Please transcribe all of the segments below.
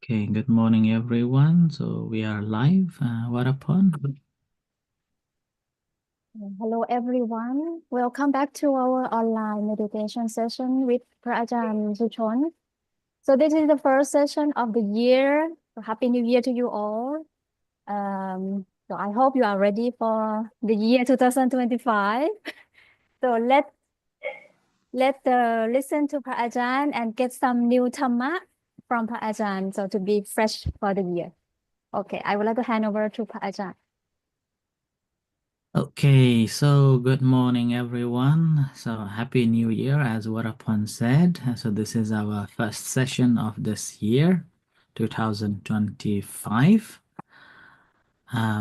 Okay, good morning, everyone. So we are live. What upon? Hello everyone. Welcome back to our online meditation session with Prajan Suchon. So this is the first session of the year. So Happy New Year to you all. So I hope you are ready for the year 2025. So let's listen to Prajan and get some new Dhamma from Prajan. So to be fresh for the year. Okay, I would like to hand over to Prajan. Okay, so good morning, everyone. So happy New Year, as what upon said. So this is our first session of this year, 2025.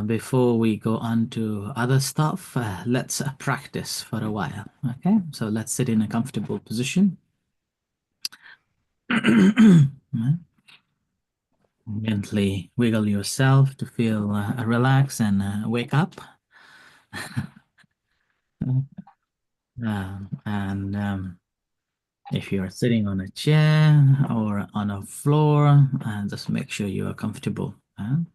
Before we go on to other stuff, let's practice for a while. Okay, so let's sit in a comfortable position. Gently wiggle yourself to feel relaxed and wake up. And if you're sitting on a chair or on a floor, just make sure you are comfortable. And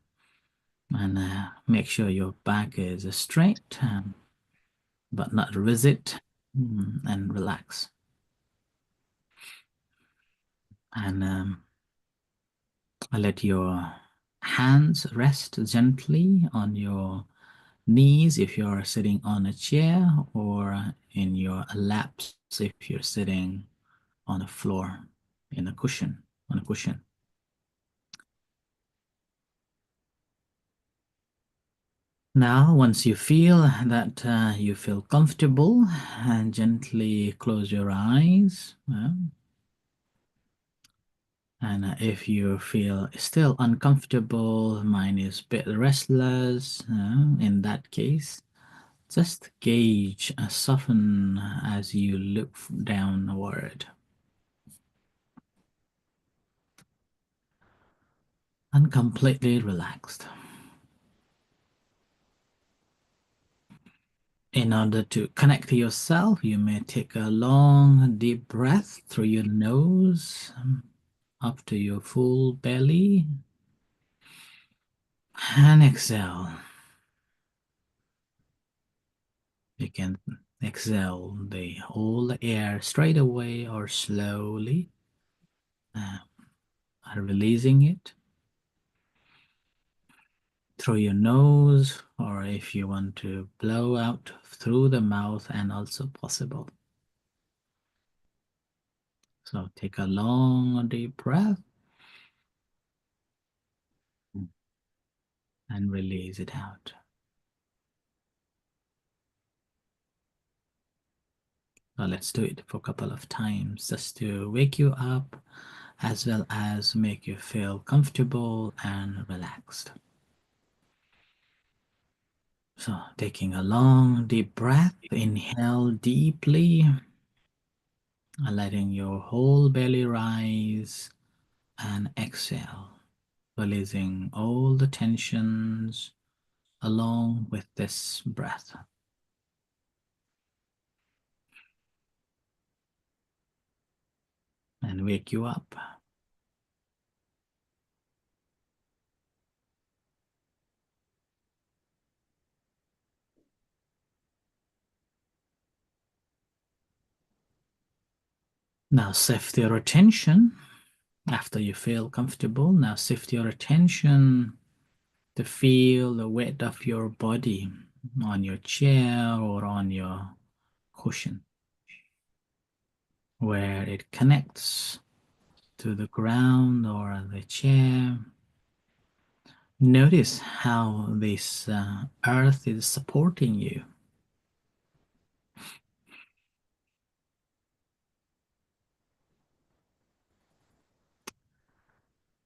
make sure your back is straight, but not rigid, and relax. And let your hands rest gently on your knees if you're sitting on a chair, or in your laps if you're sitting on a floor in a cushion, on a cushion. Now, once you feel that you feel comfortable, and gently close your eyes. And if you feel still uncomfortable, mind is a bit restless, in that case, just gauge, soften as you look downward. And completely relaxed. In order to connect to yourself, you may take a long, deep breath through your nose up to your full belly, and exhale. You can exhale the whole air straight away or slowly, uh, releasing it through your nose, or if you want to blow out through the mouth, and also possible. So take a long, deep breath and release it out. So let's do it for a couple of times just to wake you up, as well as make you feel comfortable and relaxed. So taking a long, deep breath, inhale deeply, letting your whole belly rise, and exhale, releasing all the tensions along with this breath. And wake you up. Now shift your attention after you feel comfortable. Now shift your attention to feel the weight of your body on your chair or on your cushion, where it connects to the ground or the chair. Notice how this earth is supporting you,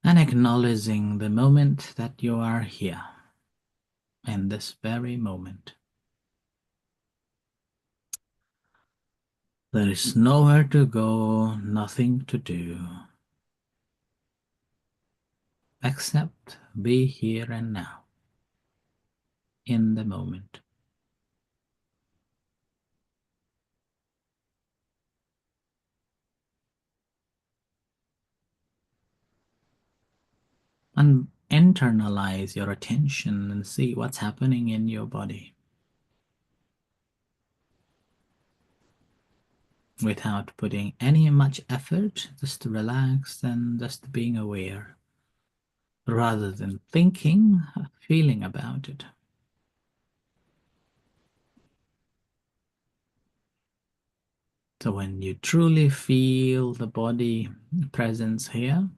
and acknowledging the moment that you are here, in this very moment. There is nowhere to go, nothing to do, except be here and now, in the moment. and internalize your attention and see what's happening in your body without putting any much effort, just relax and just being aware rather than thinking, feeling about it. So when you truly feel the body presence here,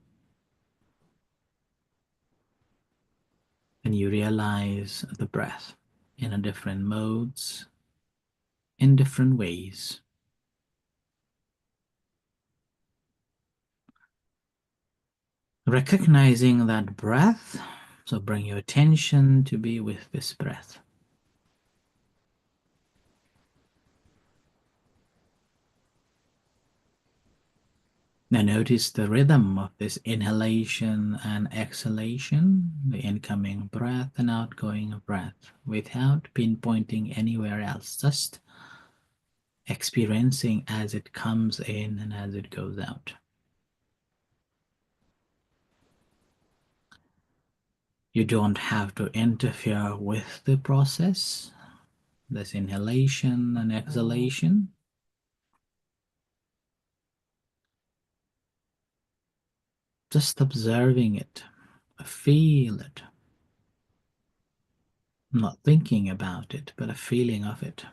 and you realize the breath in a different modes, in different ways, recognizing that breath. So bring your attention to be with this breath. Now notice the rhythm of this inhalation and exhalation, the incoming breath and outgoing breath, without pinpointing anywhere else, just experiencing as it comes in and as it goes out. You don't have to interfere with the process, this inhalation and exhalation. Just observing it, feel it, not thinking about it, but a feeling of it.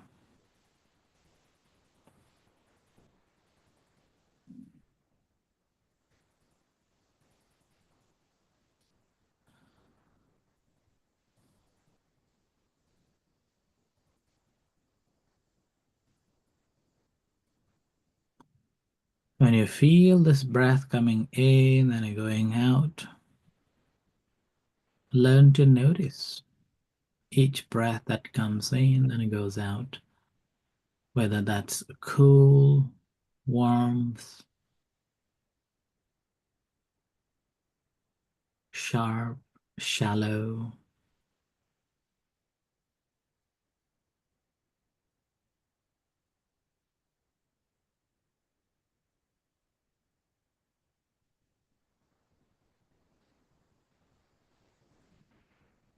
When you feel this breath coming in and going out, learn to notice each breath that comes in and goes out, whether that's cool, warmth, sharp, shallow.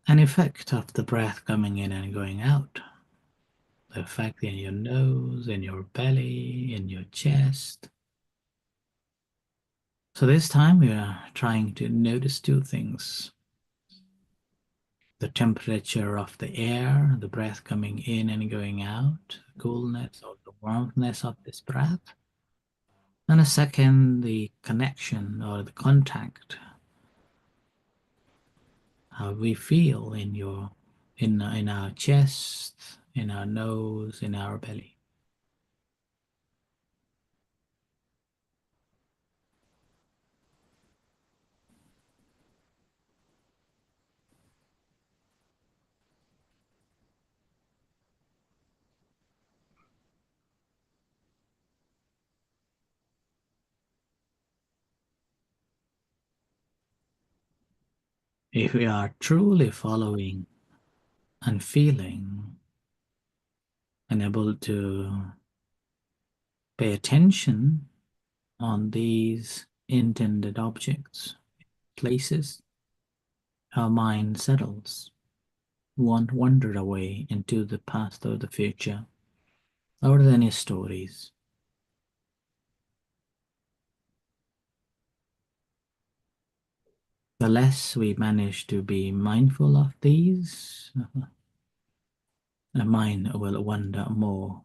An effect of the breath coming in and going out. The effect in your nose, in your belly, in your chest. So this time we are trying to notice two things. The temperature of the air, the breath coming in and going out, the coolness or the warmthness of this breath. And a second, the connection or the contact, how we feel in our chest, in our nose, in our belly. If we are truly following and feeling and able to pay attention on these intended objects, places, our mind settles, won't wander away into the past or the future, or any stories. The less we manage to be mindful of these, the mind will wander more.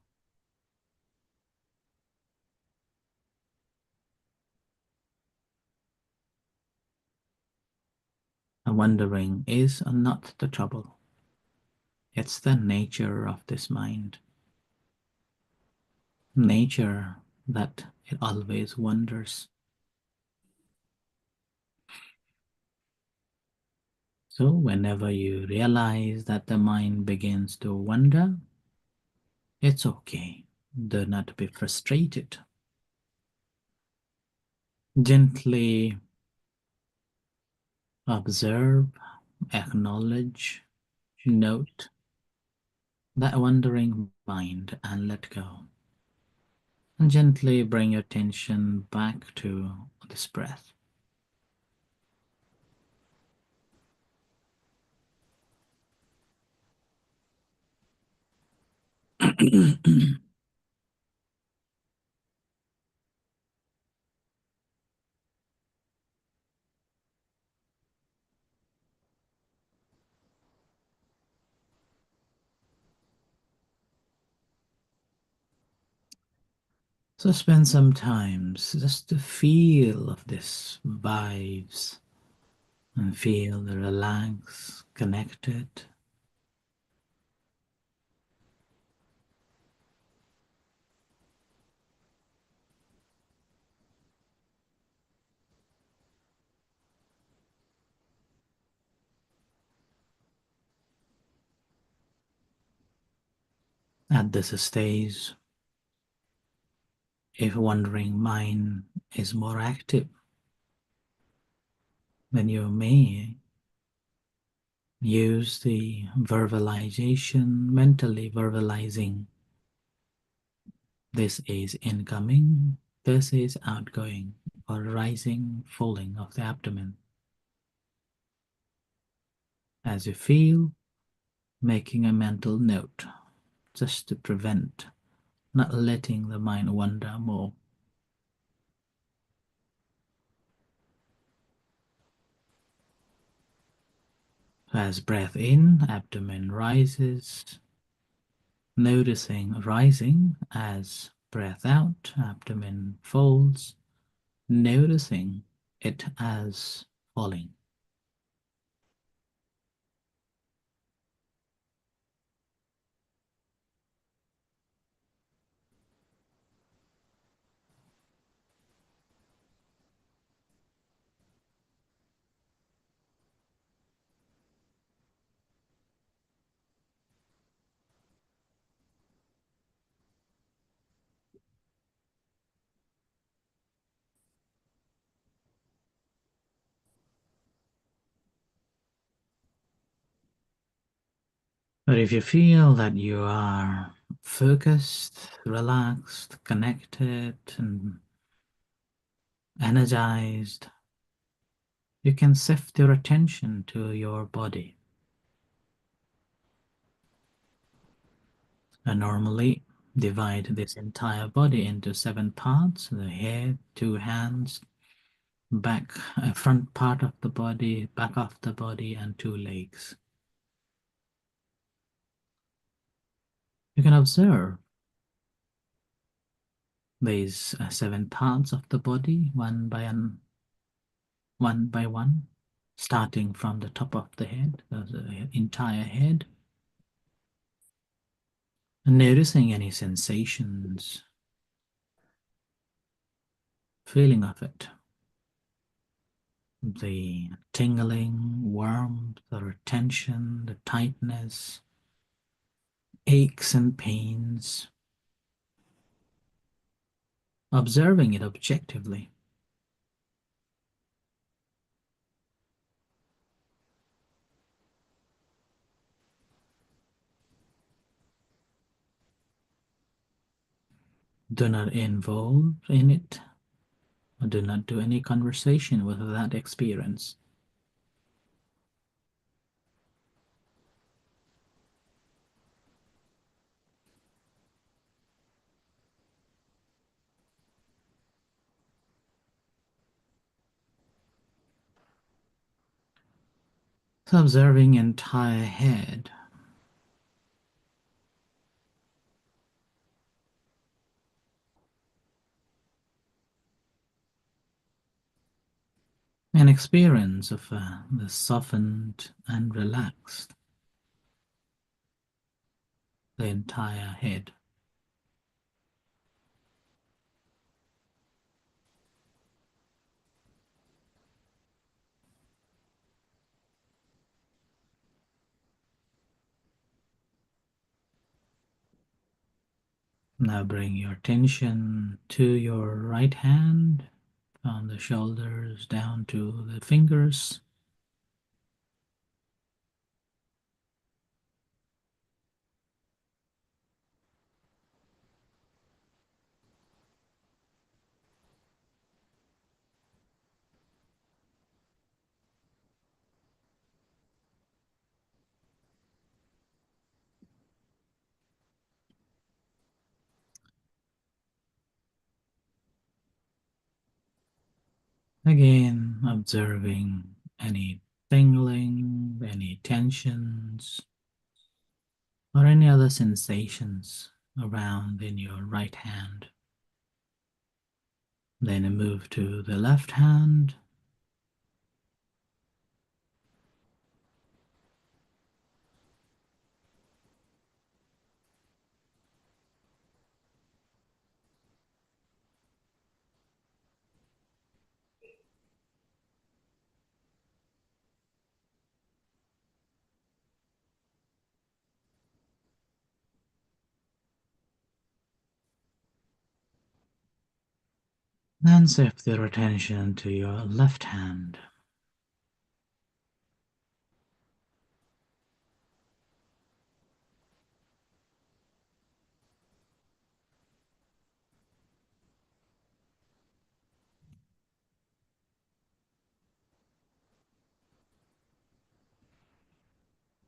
And wandering is not the trouble. It's the nature of this mind. Nature that it always wanders. So whenever you realize that the mind begins to wander, it's okay. Do not be frustrated. Gently observe, acknowledge, note that wandering mind and let go. And gently bring your attention back to this breath. So spend some time just to feel of this vibes and feel the relaxed, connected. At this stage, if wandering mind is more active, then you may use the verbalization, mentally verbalizing. This is incoming, this is outgoing, or rising, falling of the abdomen. As you feel, making a mental note just to prevent not letting the mind wander more. As breath in, abdomen rises, noticing rising. As breath out, abdomen folds, noticing it as falling. But if you feel that you are focused, relaxed, connected, and energized, you can shift your attention to your body. I normally divide this entire body into 7 parts: the head, 2 hands, back, front part of the body, back of the body, and 2 legs. You can observe these 7 parts of the body one by one, starting from the top of the head, the entire head, and noticing any sensations, feeling of it, the tingling, warmth, the tension, the tightness, aches and pains, observing it objectively. Do not involve in it, or do not do any conversation with that experience. So observing entire head, an experience of the softened and relaxed, the entire head. Now bring your attention to your right hand, from the shoulders down to the fingers. Again, observing any tingling, any tensions, or any other sensations around in your right hand. Then move to the left hand. Then shift your attention to your left hand.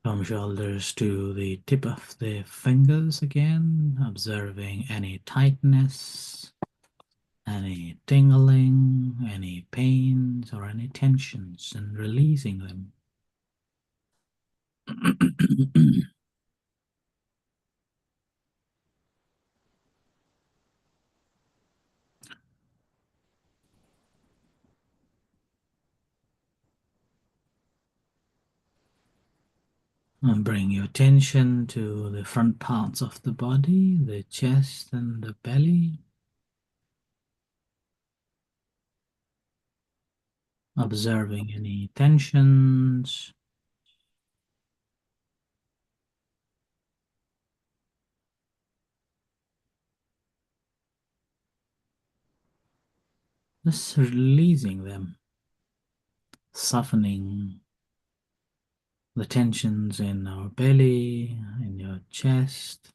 From shoulders to the tip of the fingers again, observing any tightness, any tingling, any pains, or any tensions, and releasing them. And bring your attention to the front parts of the body, the chest and the belly, observing any tensions, just releasing them, softening the tensions in our belly, in your chest.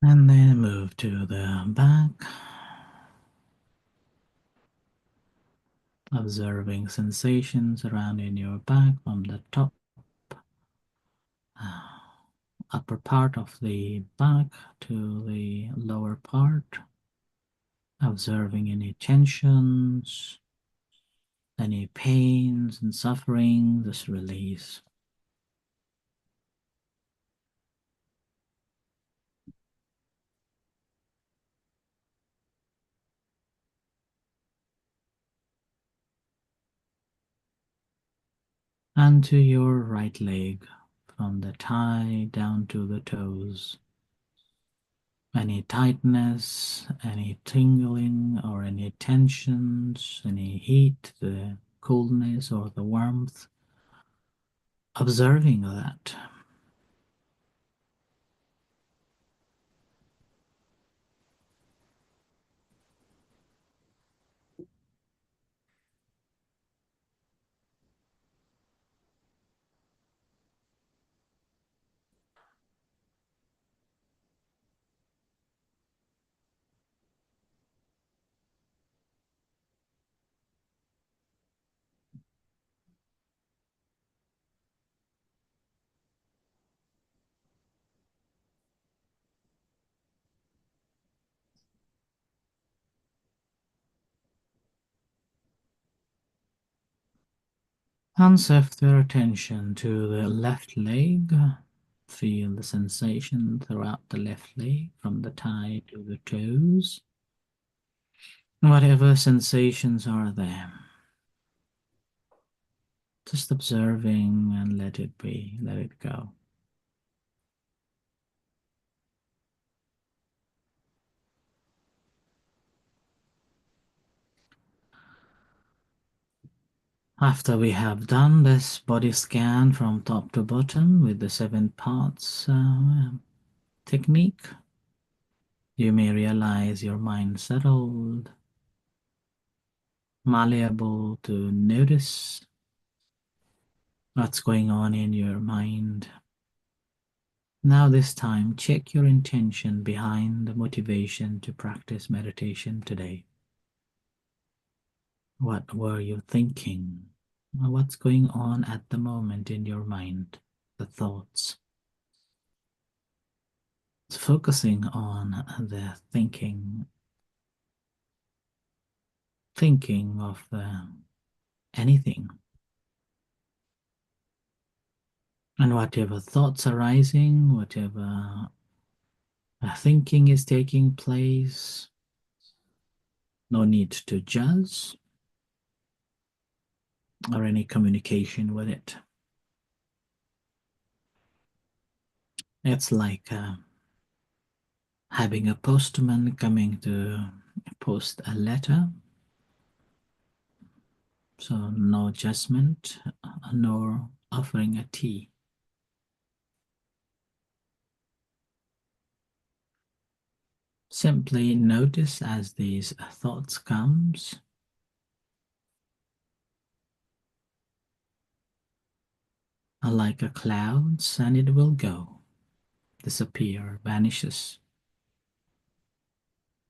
And then move to the back, observing sensations around in your back from the top, uh, upper part of the back to the lower part, observing any tensions, any pains and suffering, just release. And to your right leg, from the thigh down to the toes. Any tightness, any tingling, or any tensions, any heat, the coolness or the warmth, observing that. And shift your attention to the left leg. Feel the sensation throughout the left leg from the thigh to the toes. Whatever sensations are there, just observing and let it be, let it go. After we have done this body scan from top to bottom with the 7 parts technique, you may realize your mind settled, malleable to notice what's going on in your mind. Now, this time, check your intention behind the motivation to practice meditation today. What were you thinking? What's going on at the moment in your mind? The thoughts. Focusing on the thinking of anything. And whatever thoughts arising, whatever thinking is taking place, no need to judge or any communication with it. It's like having a postman coming to post a letter. So no judgment, nor offering a tea. Simply notice as these thoughts comes, are like a clouds, and it will go, disappear, vanishes.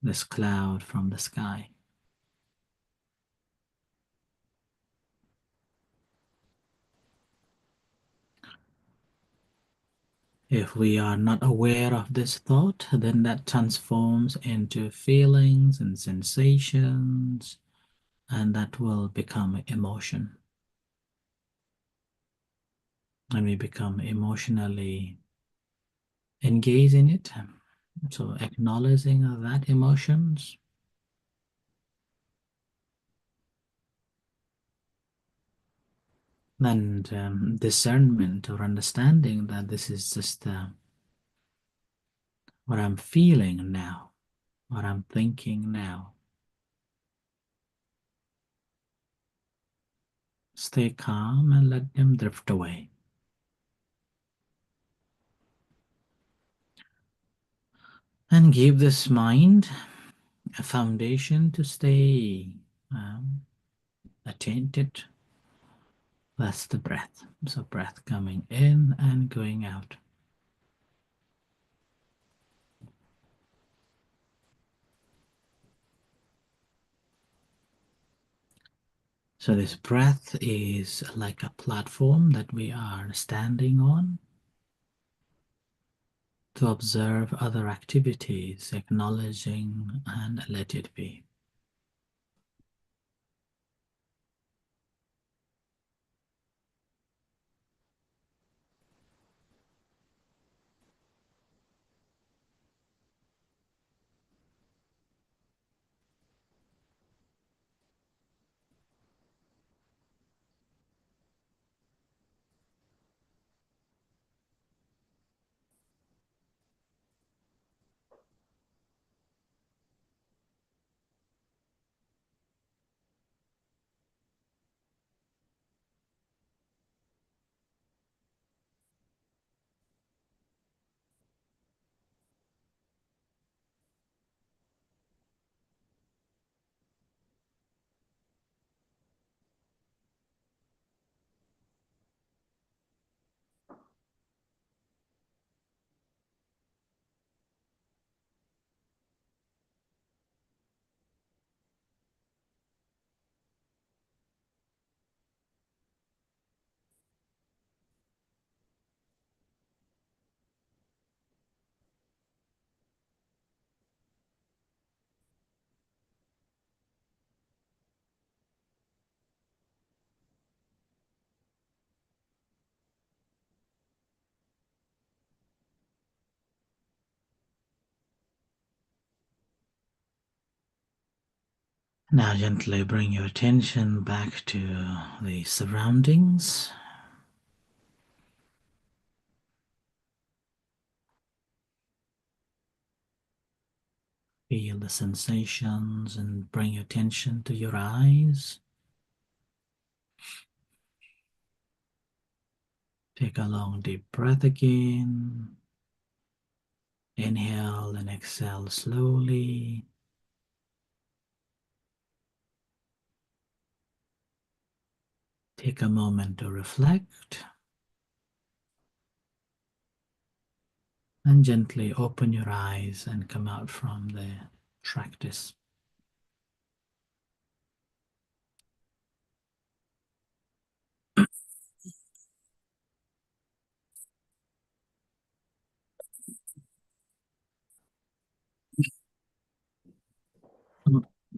This cloud from the sky. If we are not aware of this thought, then that transforms into feelings and sensations, and that will become emotion. And we become emotionally engaged in it. So acknowledging that emotions, and discernment or understanding that this is just what I'm feeling now, what I'm thinking now. Stay calm and let them drift away. And give this mind a foundation to stay attentive. That's the breath. So breath coming in and going out. So this breath is like a platform that we are standing on to observe other activities, acknowledging and let it be. Now gently bring your attention back to the surroundings. Feel the sensations and bring your attention to your eyes. Take a long deep breath again. Inhale and exhale slowly. Take a moment to reflect and gently open your eyes and come out from the practice.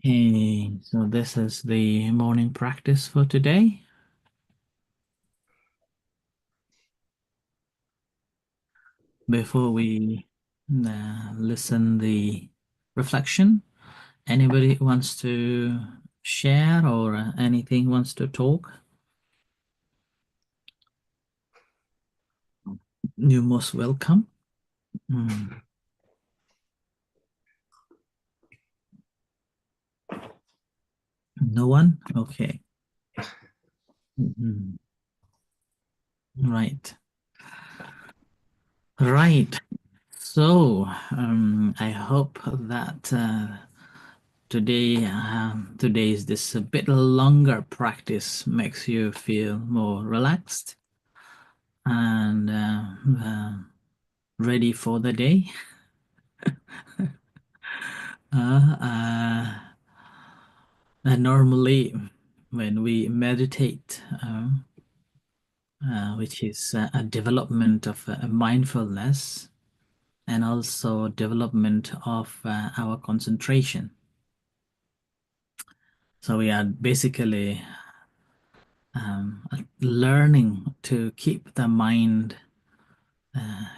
Okay, so this is the morning practice for today. Before we listen the reflection, anybody wants to share or anything wants to talk? You're most welcome. No one? Okay. Mhm. Right. Right. So I hope that today's this a bit longer practice makes you feel more relaxed and ready for the day. Uh, uh, and normally, when we meditate, which is a development of mindfulness and also development of our concentration. So we are basically learning to keep the mind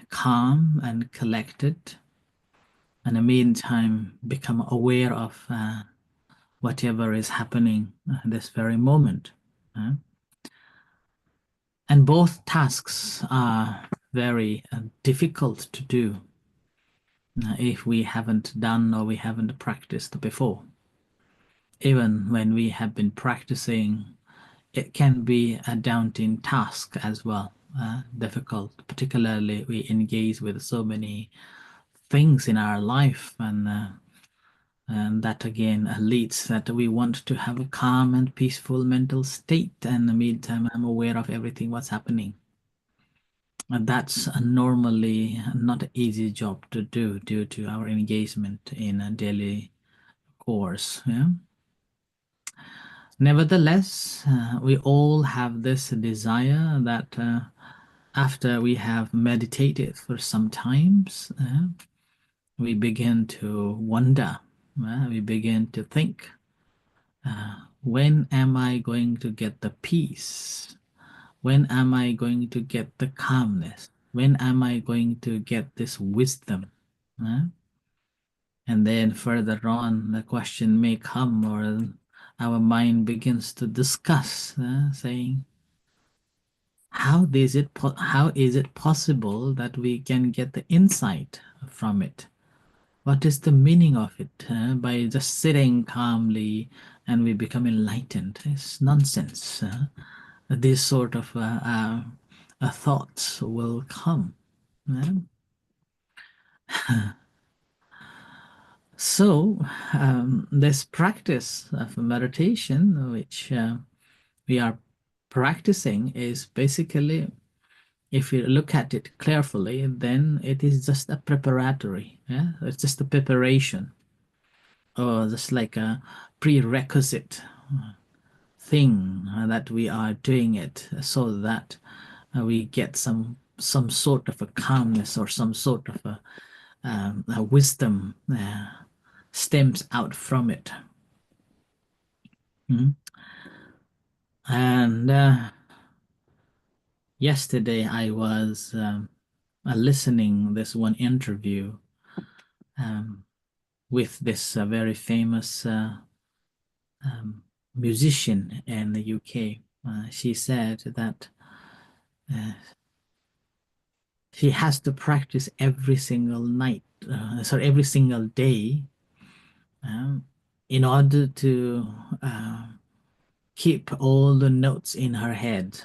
calm and collected, and in the meantime become aware of whatever is happening this very moment. And both tasks are very difficult to do if we haven't done or we haven't practiced before. Even when we have been practicing, it can be a daunting task as well, difficult, particularly we engage with so many things in our life, and that again leads that we want to have a calm and peaceful mental state, and in the meantime I'm aware of everything what's happening. And that's normally not an easy job to do due to our engagement in a daily course. Yeah? Nevertheless, we all have this desire that after we have meditated for some times, we begin to wonder, we begin to think, when am I going to get the peace? When am I going to get the calmness? When am I going to get this wisdom? And then further on, the question may come, or our mind begins to discuss, saying, how is it possible that we can get the insight from it? What is the meaning of it? By just sitting calmly and we become enlightened? It's nonsense. These sort of thoughts will come. uh. So, this practice of meditation, which we are practicing, is basically, if you look at it carefully, then it is just a preparatory. Yeah, it's just a preparation, or just like a prerequisite thing that we are doing it so that we get some sort of a calmness or some sort of a wisdom stems out from it. Mhm. And yesterday I was listening this one interview um, with this very famous um, musician in the UK. She said that uh, she has to practice every single night, every single day, um, in order to keep all the notes in her head,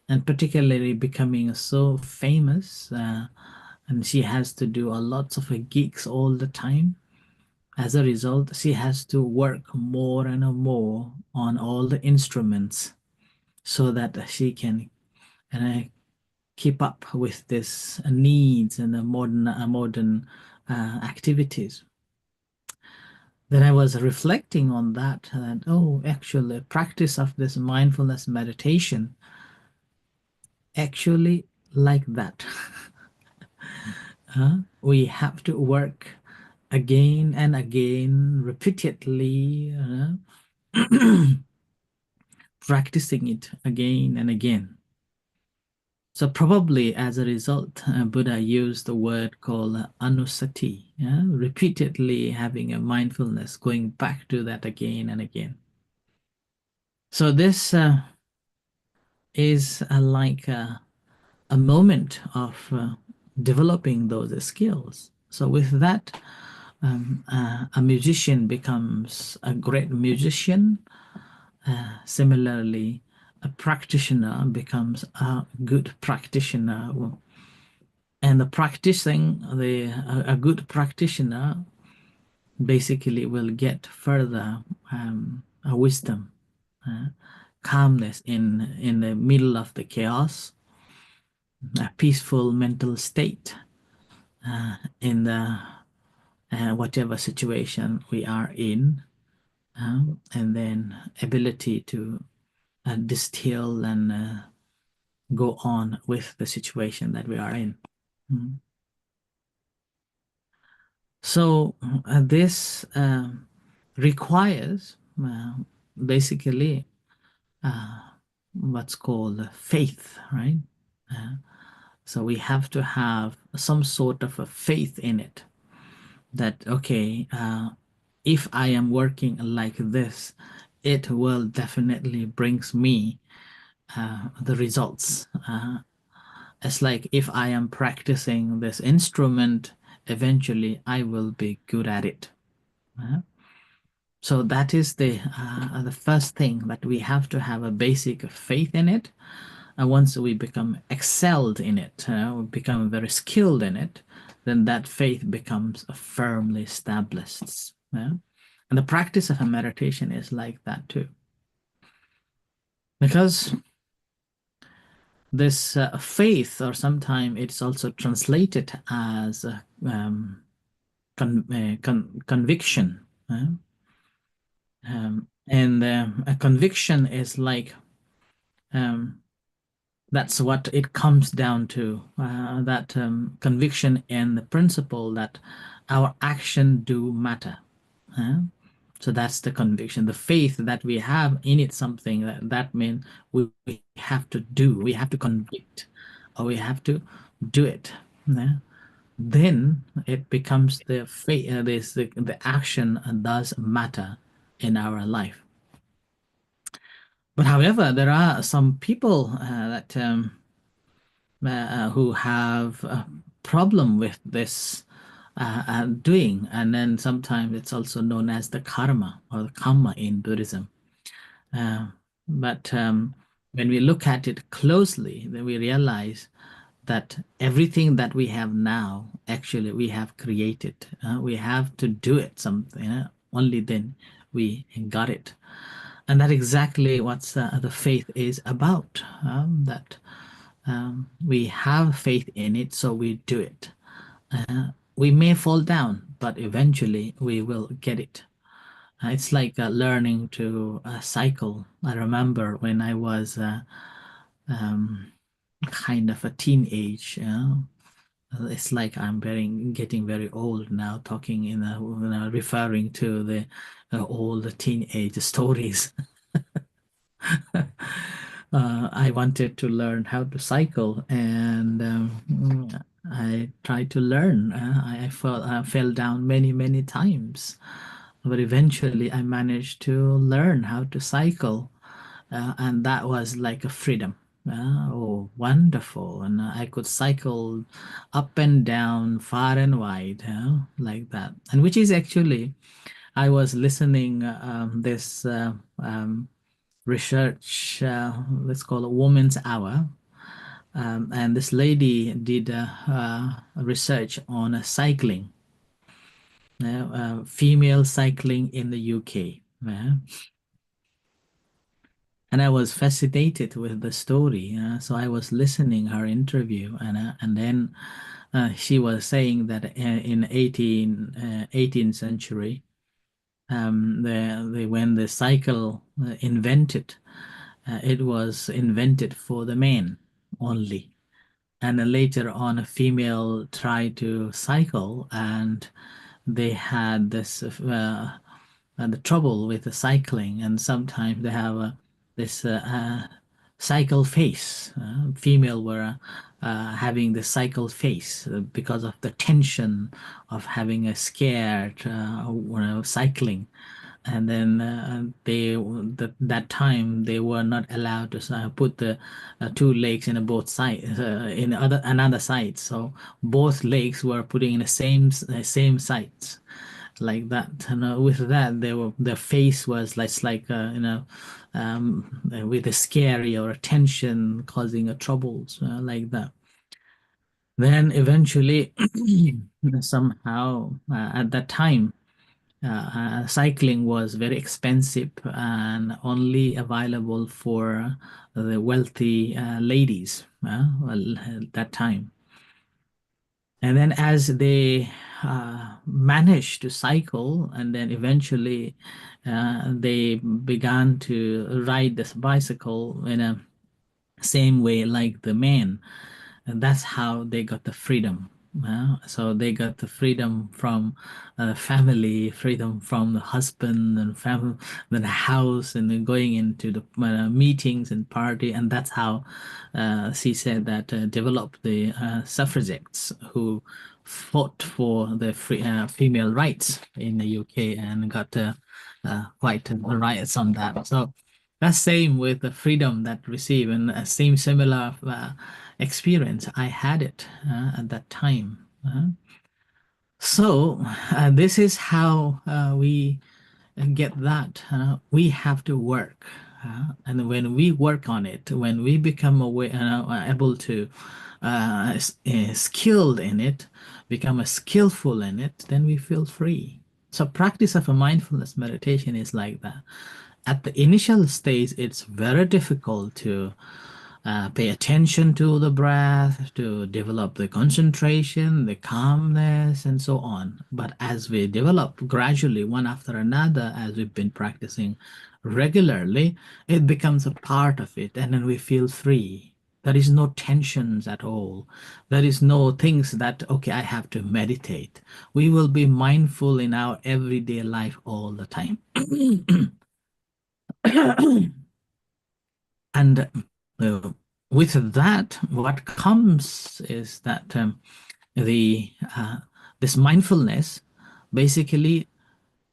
and particularly becoming so famous. And she has to do a lots of gigs all the time. As a result, she has to work more and more on all the instruments so that she can keep up with this needs and the modern activities. Then I was reflecting on that oh, actually, practice of this mindfulness meditation actually like that. We have to work again and again, repeatedly, practicing it again and again. So probably as a result, Buddha used the word called anusati, yeah? Repeatedly having a mindfulness, going back to that again and again. So this is like a moment of developing those skills. So with that, a musician becomes a great musician. Similarly, a practitioner becomes a good practitioner. And the practicing, a good practitioner basically will get further wisdom, calmness in the middle of the chaos, a peaceful mental state in the whatever situation we are in, and then ability to distill and go on with the situation that we are in. Mm. So this requires basically uh, what's called faith, right? Uh, so we have to have some sort of a faith in it that, okay, if I am working like this, it will definitely brings me the results. It's like if I am practicing this instrument, eventually I will be good at it. So that is the first thing, that we have to have a basic faith in it. And once we become excelled in it, we become very skilled in it, then that faith becomes firmly established. Yeah? And the practice of a meditation is like that too. Because this faith, or sometimes it's also translated as conviction. And a conviction is like um, that's what it comes down to, that conviction and the principle that our action do matter. So that's the conviction, the faith that we have in it, something that means we have to do, we have to convict, or we have to do it. Yeah? Then it becomes the faith, the action does matter in our life. But however, there are some people that who have a problem with this doing, and then sometimes it's also known as the karma or the kamma in Buddhism. Uh, but when we look at it closely, then we realize that everything that we have now, actually, we have created. We have to do it something. Only then we got it. And that exactly what the faith is about. That we have faith in it, so we do it. We may fall down, but eventually we will get it. It's like learning to cycle. I remember when I was kind of a teenage. It's like getting very old now, talking referring to the all the teenage stories. I wanted to learn how to cycle, and I tried to learn. I fell down many, many times. but eventually I managed to learn how to cycle, and that was like a freedom. Oh, wonderful! And I could cycle up and down, far and wide, like that. And which is actually, I was listening this research, let's call it Woman's Hour, and this lady did research on cycling, female cycling in the UK. And I was fascinated with the story. So I was listening her interview, and then she was saying that in 18th century, when the cycle invented, it was invented for the men only. And then later on, a female tried to cycle, and they had this the trouble with the cycling, and sometimes they have this cycle face. Female were having the cycle face because of the tension of having a scared cycling. And then that time they were not allowed to put the two legs in both sides in other another side, so both legs were putting in the same sides, like that. And with that, they were their face was like with a scary or a tension causing a troubles, like that. Then eventually, somehow at that time, cycling was very expensive and only available for the wealthy ladies, well, at that time. And then as they managed to cycle, and then eventually they began to ride this bicycle in a same way like the men, and that's how they got the freedom. So they got the freedom from family, freedom from the husband and family, then the house, and then going into the meetings and party, and that's how she said that developed the suffragettes who fought for the female rights in the UK and got quite riots on that. So that's same with the freedom that receive, and same similar experience. I had it at that time. So this is how we get that. We have to work, and when we work on it, when we become aware, able to skilled in it, become a skillful in it, then we feel free. So practice of a mindfulness meditation is like that. At the initial stage, it's very difficult to pay attention to the breath, to develop the concentration, the calmness, and so on. But as we develop gradually, one after another, as we've been practicing regularly, it becomes a part of it, and then we feel free. There is no tensions at all. There is no things that, okay, I have to meditate. We will be mindful in our everyday life all the time. And uh, with that, what comes is that the this mindfulness basically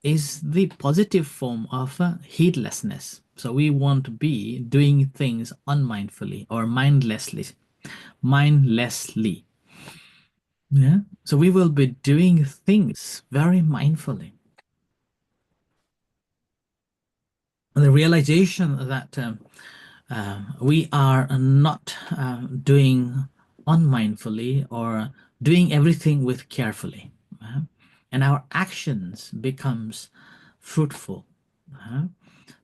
is the positive form of heedlessness. So we won't be doing things unmindfully or mindlessly. Yeah. So we will be doing things very mindfully. The realization that we are not doing unmindfully or doing everything with carefully, and our actions becomes fruitful.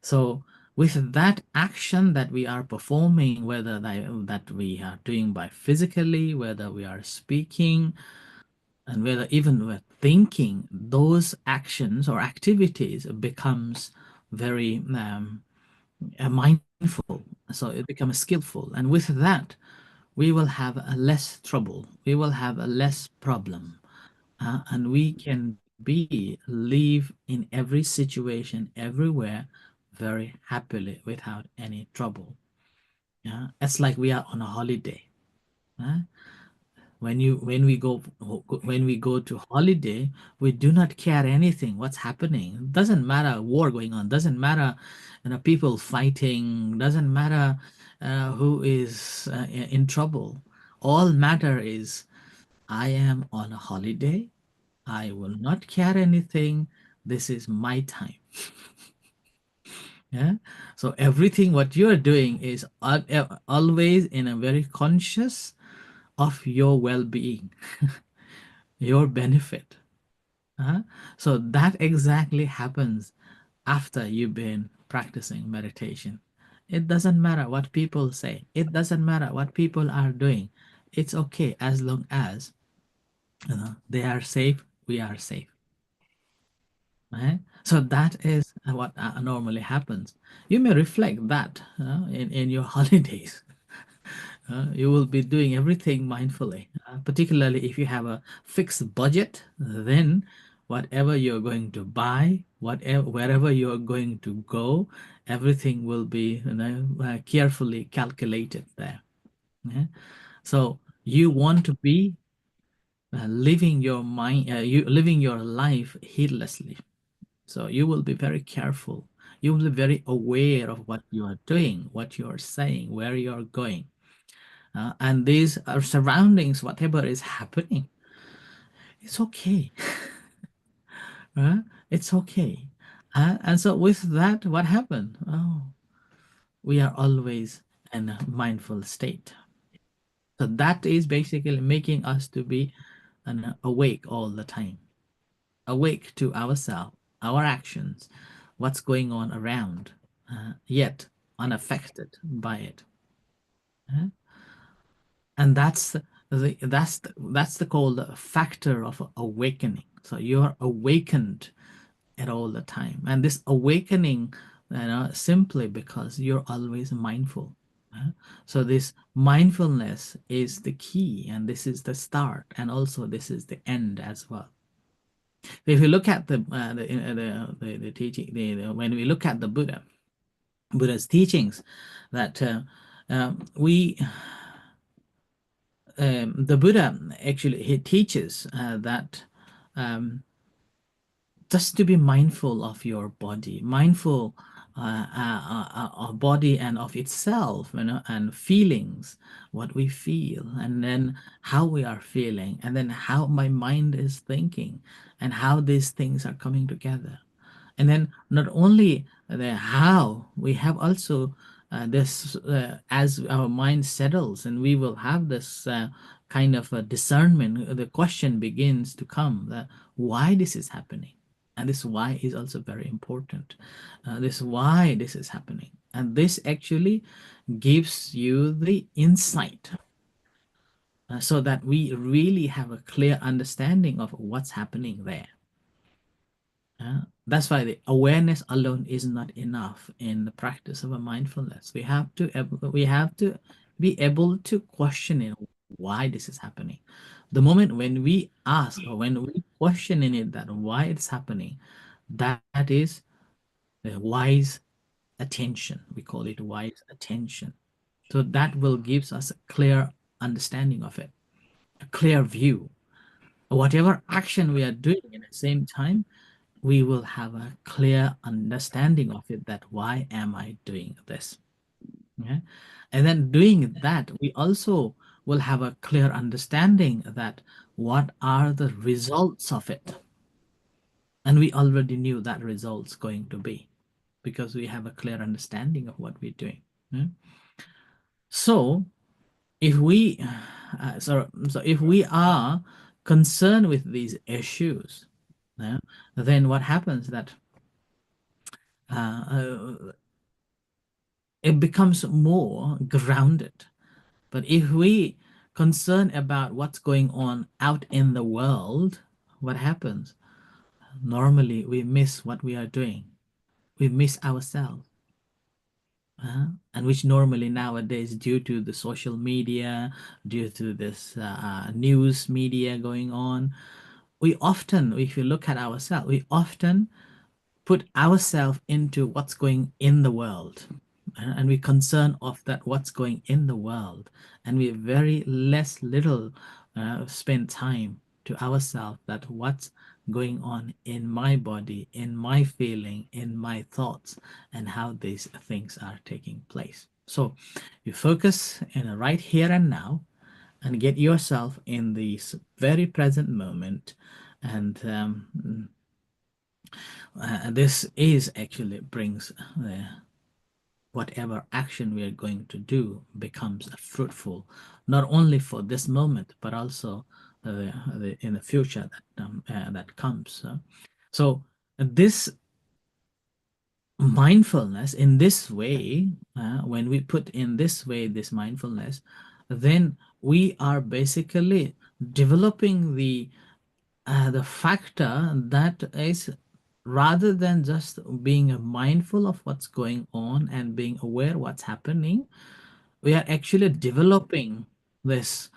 So with that action that we are performing, whether that we are doing by physically, whether we are speaking, and whether even we're thinking, those actions or activities becomes very mindful. So it becomes skillful. And with that, we will have a less trouble. We will have a less problem. And we can live in every situation, everywhere, very happily without any trouble. Yeah, it's like we are on a holiday. When we go to holiday, we do not care anything what's happening. Doesn't matter war going on. Doesn't matter, people fighting. Doesn't matter who is in trouble. All matter is I am on a holiday. I will not care anything. This is my time. Yeah. So everything what you're doing is always in a very conscious of your well-being, your benefit. Uh-huh. So that exactly happens after you've been practicing meditation. It doesn't matter what people say. It doesn't matter what people are doing. It's okay as long as they are safe. We are safe. Right? So that is what normally happens. You may reflect that in your holidays. You will be doing everything mindfully, particularly if you have a fixed budget. Then, whatever you're going to buy, whatever wherever you're going to go, everything will be carefully calculated there. Yeah? So you want to be living your mind, you living your life heedlessly. So you will be very careful. You will be very aware of what you are doing, what you are saying, where you are going. And these are surroundings, whatever is happening, it's okay. Right? It's okay. And so with that, what happened? Oh, we are always in a mindful state. So that is basically making us to be awake all the time, awake to ourselves, our actions, what's going on around, yet unaffected by it. Uh, and that's the called factor of awakening. So you're awakened at all the time, and this awakening, simply because you're always mindful. So this mindfulness is the key, and this is the start, and also this is the end as well. If you look at the teaching, when we look at the Buddha's teachings, that we the Buddha actually he teaches that just to be mindful of your body, mindful of body and of itself, and feelings, what we feel, and then how we are feeling, and then how my mind is thinking, and how these things are coming together. And then not only the how, we have also this as our mind settles and we will have this kind of a discernment, the question begins to come that why this is happening. And this why is also very important. This why this is happening, and this actually gives you the insight, so that we really have a clear understanding of what's happening there. That's why the awareness alone is not enough in the practice of a mindfulness. We have to be able to question it, why this is happening. The moment when we ask or when we question in it that why it's happening, that is the wise attention. We call it wise attention. So that will gives us a clear understanding of it, a clear view. Whatever action we are doing at the same time, we will have a clear understanding of it, that why am I doing this? Okay? And then doing that, we also will have a clear understanding that what are the results of it. And we already knew that results going to be, because we have a clear understanding of what we're doing. Yeah? So if we so if we are concerned with these issues, yeah, then what happens that uh, it becomes more grounded. But if we concern about what's going on out in the world, what happens? Normally, we miss what we are doing. We miss ourselves. And which normally nowadays, due to the social media, due to this news media going on, we often, if you look at ourselves, we often put ourselves into what's going in the world, and we concern of that what's going in the world, and we very less little spend time to ourselves that what's going on in my body, in my feeling, in my thoughts, and how these things are taking place. So you focus in a right here and now and get yourself in this very present moment. And this is actually brings whatever action we are going to do becomes fruitful, not only for this moment, but also in the future that comes. So this mindfulness in this way, when we put in this way, this mindfulness, then we are basically developing the factor that is, rather than just being mindful of what's going on and being aware what's happening, we are actually developing this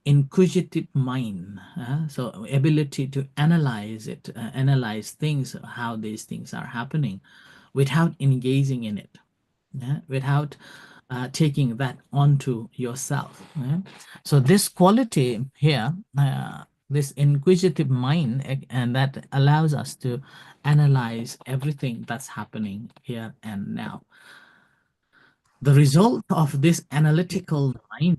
inquisitive mind, so ability to analyze it, analyze things, how these things are happening without engaging in it, without taking that onto yourself. So this quality here, this inquisitive mind, and that allows us to analyze everything that's happening here and now. The result of this analytical mind,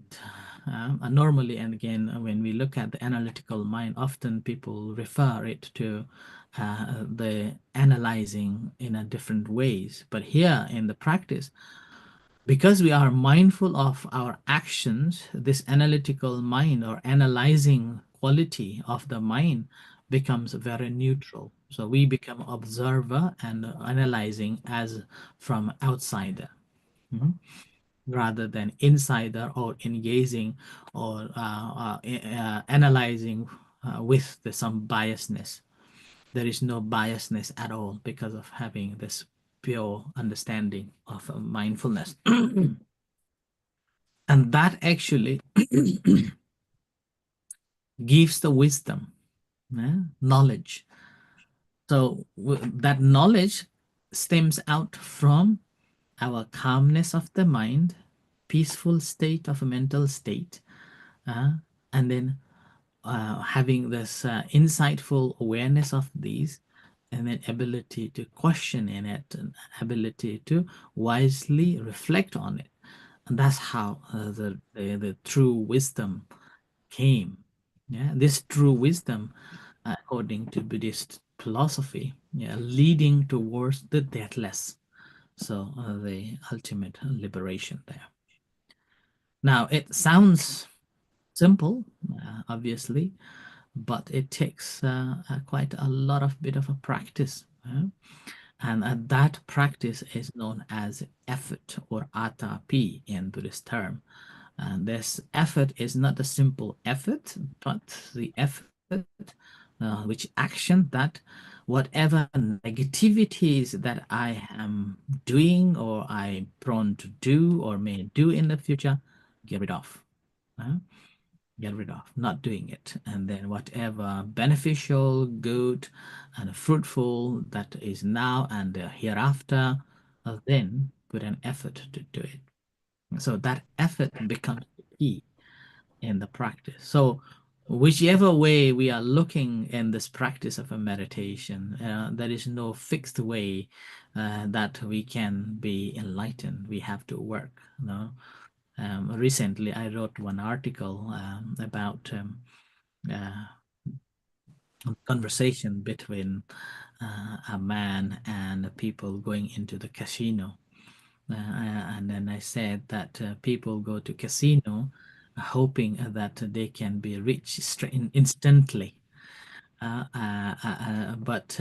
normally, and again, when we look at the analytical mind, often people refer it to the analyzing in a different ways. But here in the practice, because we are mindful of our actions, this analytical mind or analyzing quality of the mind becomes very neutral. So we become observer and analyzing as from outsider, rather than insider or engaging or analyzing with some biasness. There is no biasness at all because of having this pure understanding of mindfulness. And that actually gives the wisdom, knowledge. So that knowledge stems out from our calmness of the mind, peaceful state of a mental state, and then having this insightful awareness of these, and then ability to question in it, and ability to wisely reflect on it. And that's how the true wisdom came. Yeah, this true wisdom, according to Buddhist philosophy, yeah, leading towards the deathless. So the ultimate liberation there. Now it sounds simple, obviously, but it takes quite a lot of bit of a practice. And that practice is known as effort, or atapi in Buddhist term. And this effort is not a simple effort, but the effort, which action that whatever negativities that I am doing or I prone to do or may do in the future, get rid of. uh, get rid of, not doing it. And then whatever beneficial, good, and fruitful that is now and hereafter, then put an effort to do it. So that effort becomes the key in the practice. So whichever way we are looking in this practice of a meditation, there is no fixed way that we can be enlightened. We have to work. Recently, I wrote one article about uh, a conversation between a man and people going into the casino. And then I said that people go to casino hoping that they can be rich instantly. But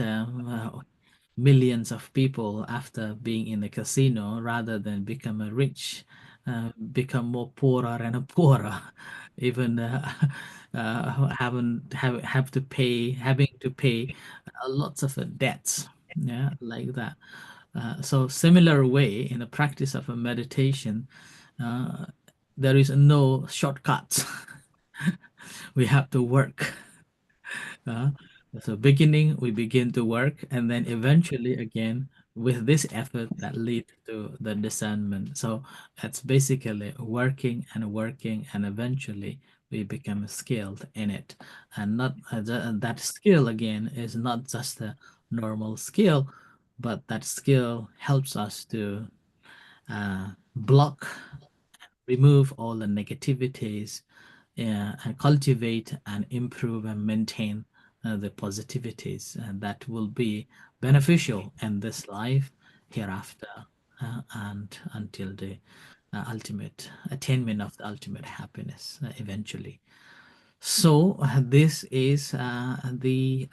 millions of people, after being in the casino, rather than become a rich, become more poorer and poorer, even have to pay, having to pay lots of debts, yeah, like that. So similar way in the practice of a meditation, uh, there is no shortcuts. We have to work. Uh, so beginning, we begin to work, and then eventually again with this effort that leads to the discernment. So it's basically working and working, and eventually we become skilled in it. And not that skill again is not just a normal skill, but that skill helps us to block, remove all the negativities, and cultivate and improve and maintain the positivities that will be beneficial in this life, hereafter, and until the ultimate attainment of the ultimate happiness eventually. So, this is the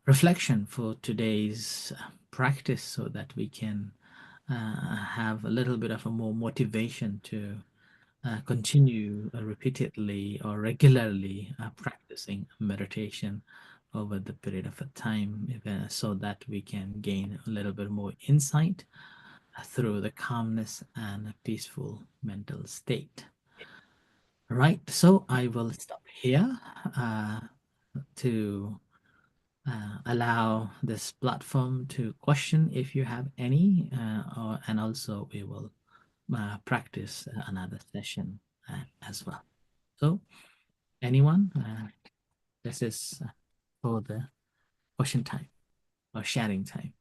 reflection for today's practice, so that we can have a little bit of a more motivation to continue repeatedly or regularly practicing meditation over the period of a time, so that we can gain a little bit more insight through the calmness and a peaceful mental state. Right, so I will stop here to allow this platform to question if you have any, and also we will practice another session as well. So, anyone, this is for the question time or sharing time.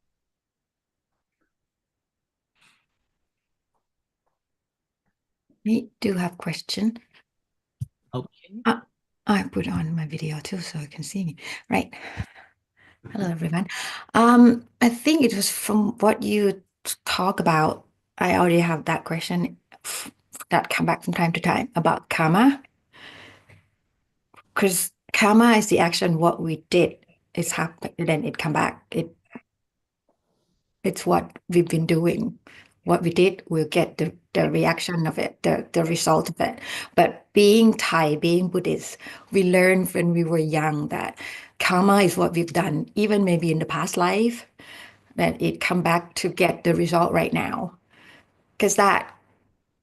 We do have question. Okay. I put on my video too so you can see me. Right. Hello, everyone. I think it was from what you talk about. I already have that question that come back from time to time about karma. Because karma is the action what we did. It's happened, then it come back. It's what we've been doing. What we did, we'll get the reaction of it, the result of it. But being Thai, being Buddhist, we learned when we were young that karma is what we've done, even maybe in the past life, that it come back to get the result right now. Because that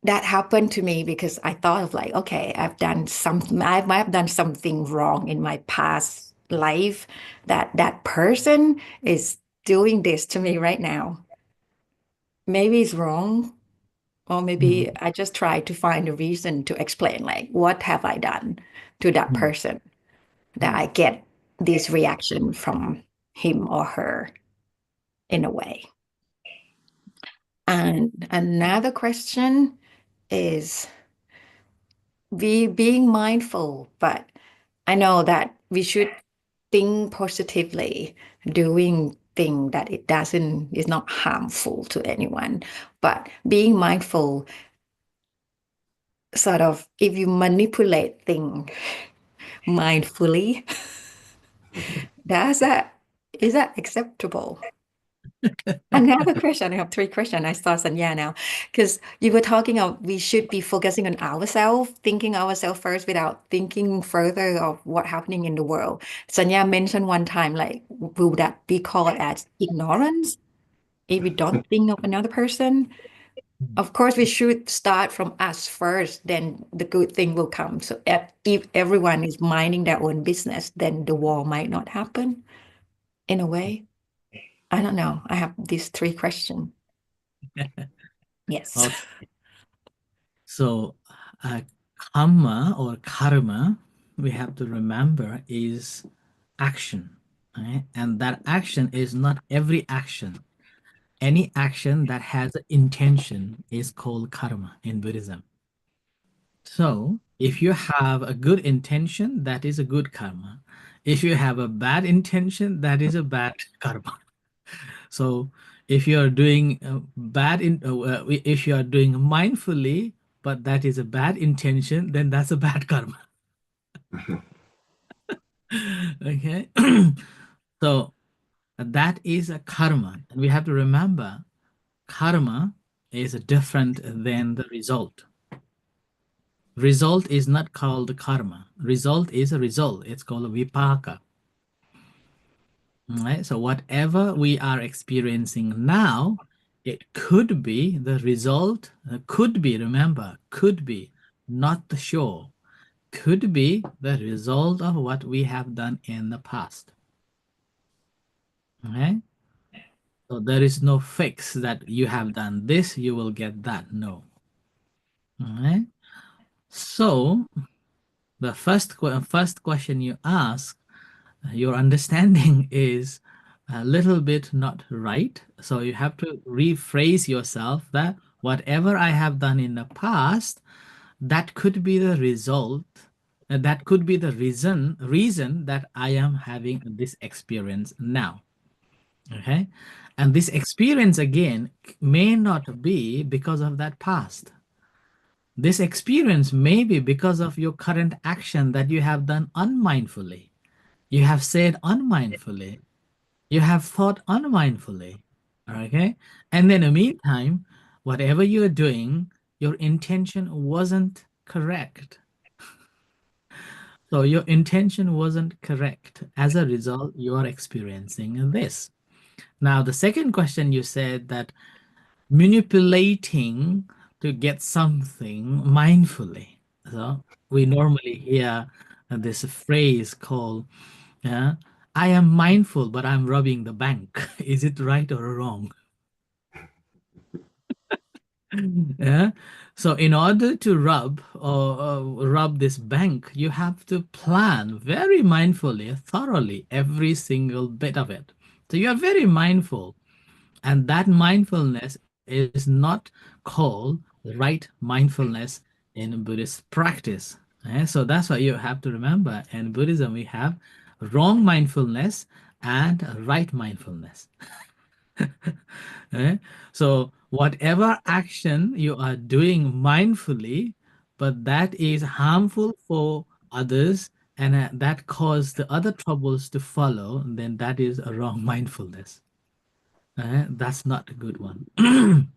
happened to me because I thought of like, okay, I've done something, I might have done something wrong in my past life, that person is doing this to me right now. Maybe it's wrong, or maybe Mhm. I just try to find a reason to explain, like, what have I done to that Mhm. person that I get this reaction from him or her in a way. And another question is we being mindful, but I know that we should think positively, doing thing that it doesn't is not harmful to anyone. But being mindful, sort of, if you manipulate things mindfully, does that is that acceptable? Another question. I have three questions. I saw Sanya now. Because you were talking of we should be focusing on ourselves, thinking ourselves first without thinking further of what happening in the world. Sanya mentioned one time, like, will that be called as ignorance if we don't think of another person? Of course, we should start from us first, then the good thing will come. So if everyone is minding their own business, then the war might not happen in a way. I don't know. I have these three questions. Yes. Okay. So, uh, kamma or karma, we have to remember, is action, right? And that action is not every action. Any action that has an intention is called karma in Buddhism. So, if you have a good intention, that is a good karma. If you have a bad intention, that is a bad karma. So, if you are doing if you are doing mindfully, but that is a bad intention, then that's a bad karma. Okay. So, that is a karma. And we have to remember karma is different than the result. Result is not called karma. Result is a result. It's called vipaka. Right? So whatever we are experiencing now, it could be the result, could be, remember, could be, not the sure, could be the result of what we have done in the past. Okay? So there is no fix that you have done this, you will get that. No. Okay? So the first question you ask, your understanding is a little bit not right. So you have to rephrase yourself that whatever I have done in the past, that could be the result, that could be the reason that I am having this experience now. Okay. And this experience again may not be because of that past. This experience may be because of your current action that you have done unmindfully. You have said unmindfully. You have thought unmindfully. Okay. And then in the meantime, whatever you're doing, your intention wasn't correct. So your intention wasn't correct. As a result, you are experiencing this. Now, the second question you said that manipulating to get something mindfully. So we normally hear this phrase called, I am mindful, but I'm robbing the bank. Is it right or wrong? Yeah. So in order to rob this bank, you have to plan very mindfully, thoroughly, every single bit of it. So you are very mindful. And that mindfulness is not called right mindfulness in Buddhist practice. So that's what you have to remember. In Buddhism, we have wrong mindfulness and right mindfulness. Eh? So whatever action you are doing mindfully, but that is harmful for others and that cause the other troubles to follow, then that is a wrong mindfulness. That's not a good one.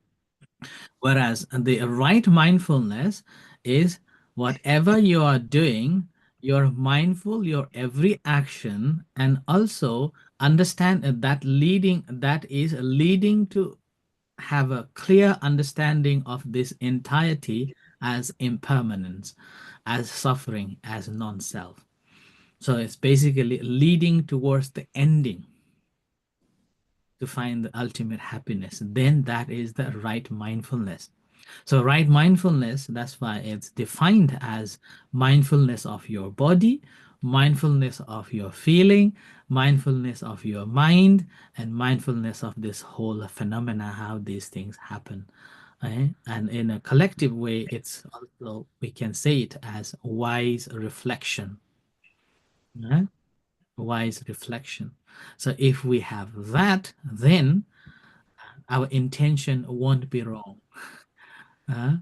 Whereas the right mindfulness is whatever you are doing, you're mindful your every action, and also understand that is leading to have a clear understanding of this entirety as impermanence, as suffering, as non-self. So it's basically leading towards the ending to find the ultimate happiness. Then that is the right mindfulness. So, right mindfulness, that's why it's defined as mindfulness of your body, mindfulness of your feeling, mindfulness of your mind, and mindfulness of this whole phenomena, how these things happen. Right? And in a collective way, it's also, we can say it as wise reflection. Right? Wise reflection. So, if we have that, then our intention won't be wrong. Uh,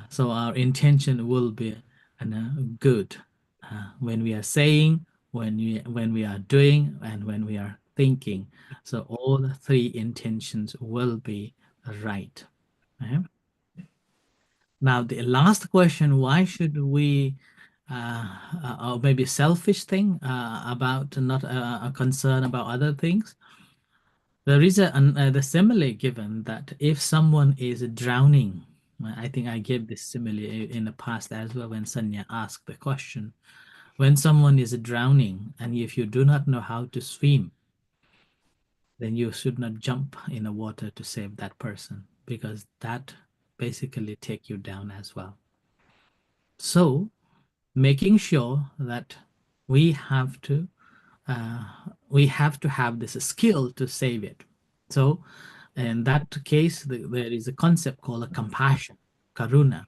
so our intention will be good when we are saying, when we are doing, and when we are thinking. So all three intentions will be right. Okay? Now the last question: why should we, or maybe selfish thing about not a concern about other things? There is the simile given that if someone is drowning, I think I gave this simile in the past as well when Sanya asked the question. When someone is drowning and if you do not know how to swim, then you should not jump in the water to save that person because that basically take you down as well. So making sure that we have to uh, we have to have this skill to save it. So in that case, there is a concept called a compassion, karuna,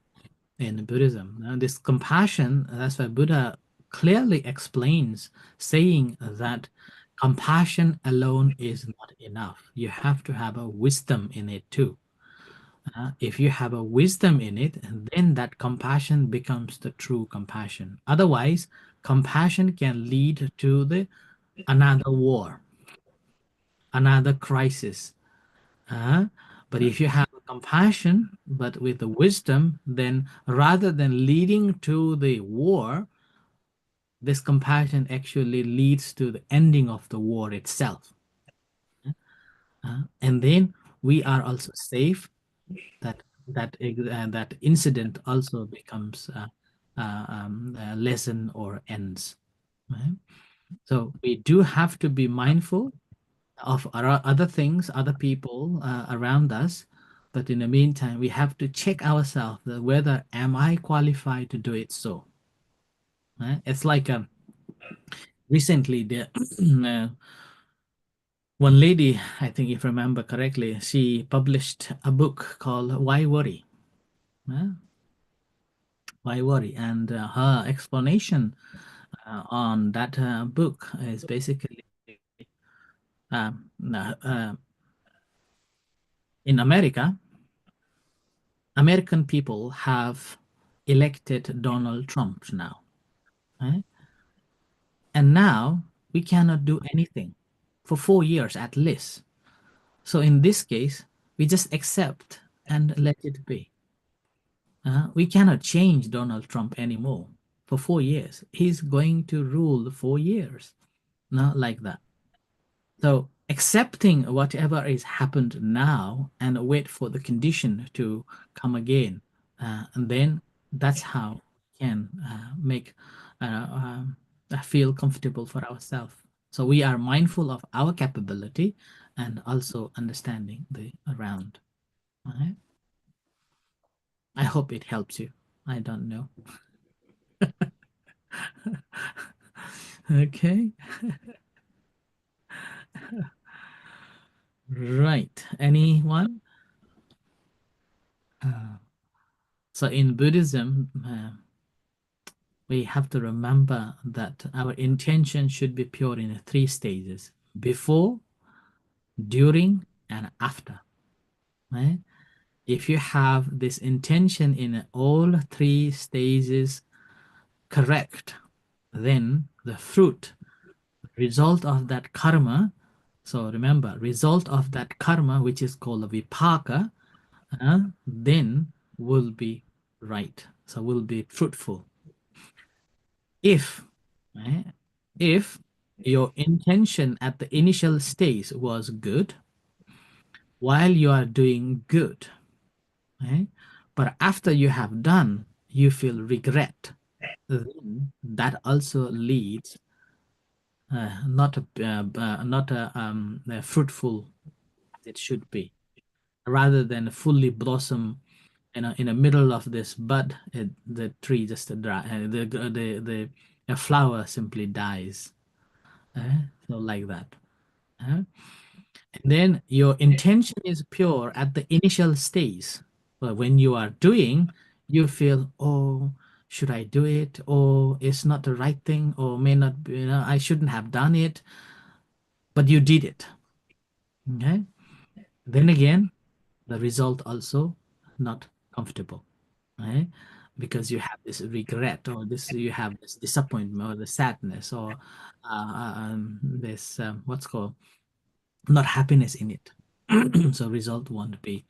in Buddhism. Now, this compassion, that's why Buddha clearly explains, saying that compassion alone is not enough. You have to have a wisdom in it too. If you have a wisdom in it, then that compassion becomes the true compassion. Otherwise, compassion can lead to the another war, another crisis. Uh, but if you have compassion, but with the wisdom, then rather than leading to the war, this compassion actually leads to the ending of the war itself. And then we are also safe. That incident also becomes a lesson or ends. Right? So we do have to be mindful of other things, other people around us. But in the meantime, we have to check ourselves whether am I qualified to do it so. It's like recently the one lady, I think if I remember correctly, she published a book called Why Worry? Why Worry? And her explanation on that book is basically um, uh, in America, American people have elected Donald Trump now. Right? And now we cannot do anything for 4 years at least. So in this case, we just accept and let it be. We cannot change Donald Trump anymore for 4 years. He's going to rule 4 years, not like that. So accepting whatever is happened now and wait for the condition to come again, and then that's how we can make feel comfortable for ourselves. So we are mindful of our capability and also understanding the around. Right? I hope it helps you. I don't know. Okay. Right. Anyone? So in Buddhism, we have to remember that our intention should be pure in 3 stages: before, during, and after. Right? If you have this intention in all 3 stages correct, then the fruit, result of that karma, so remember, result of that karma, which is called vipaka, then will be right. So will be fruitful. If, right, if your intention at the initial stage was good, while you are doing good, right, but after you have done, you feel regret, then that also leads not a fruitful as it should be. Rather than fully blossom in the middle of this bud, the tree just dry, the flower simply dies. So like that. And then your intention is pure at the initial stage. But when you are doing, you feel, oh, should I do it? Or it's not the right thing, or may not be, I shouldn't have done it, but you did it. Okay. Then again, the result also not comfortable, right? Because you have this regret, or this you have this disappointment, or the sadness, or this what's called not happiness in it. So result won't be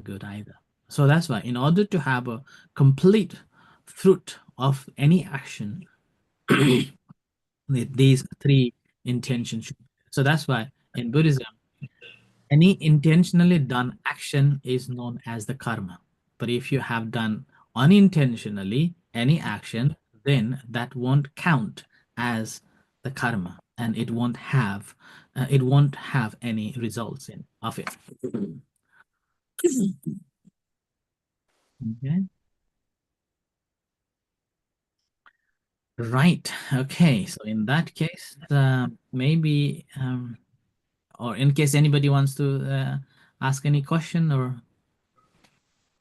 good either. So that's why in order to have a complete fruit of any action, these 3 intentions so that's why in Buddhism, any intentionally done action is known as the karma. But if you have done unintentionally any action, then that won't count as the karma, and it won't have any results in of it. Okay. Right. Okay. So in that case, maybe or in case anybody wants to ask any question or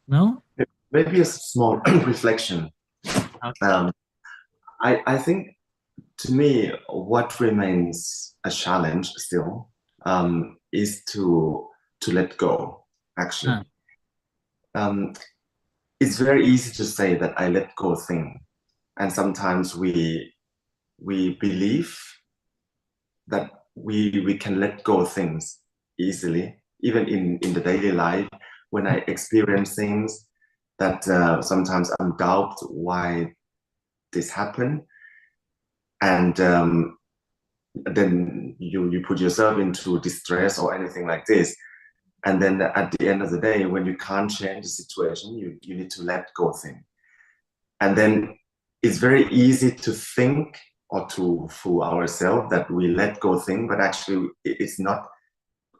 no? Maybe a small reflection. Okay. I think to me, what remains a challenge still is to let go. Actually, it's very easy to say that I let go thing, and sometimes we believe that we can let go things easily, even in the daily life. When I experience things that sometimes I'm doubt why this happened, and then you put yourself into distress or anything like this, and then at the end of the day, when you can't change the situation, you need to let go thing. And then it's very easy to think or to fool ourselves that we let go thing, but actually it's not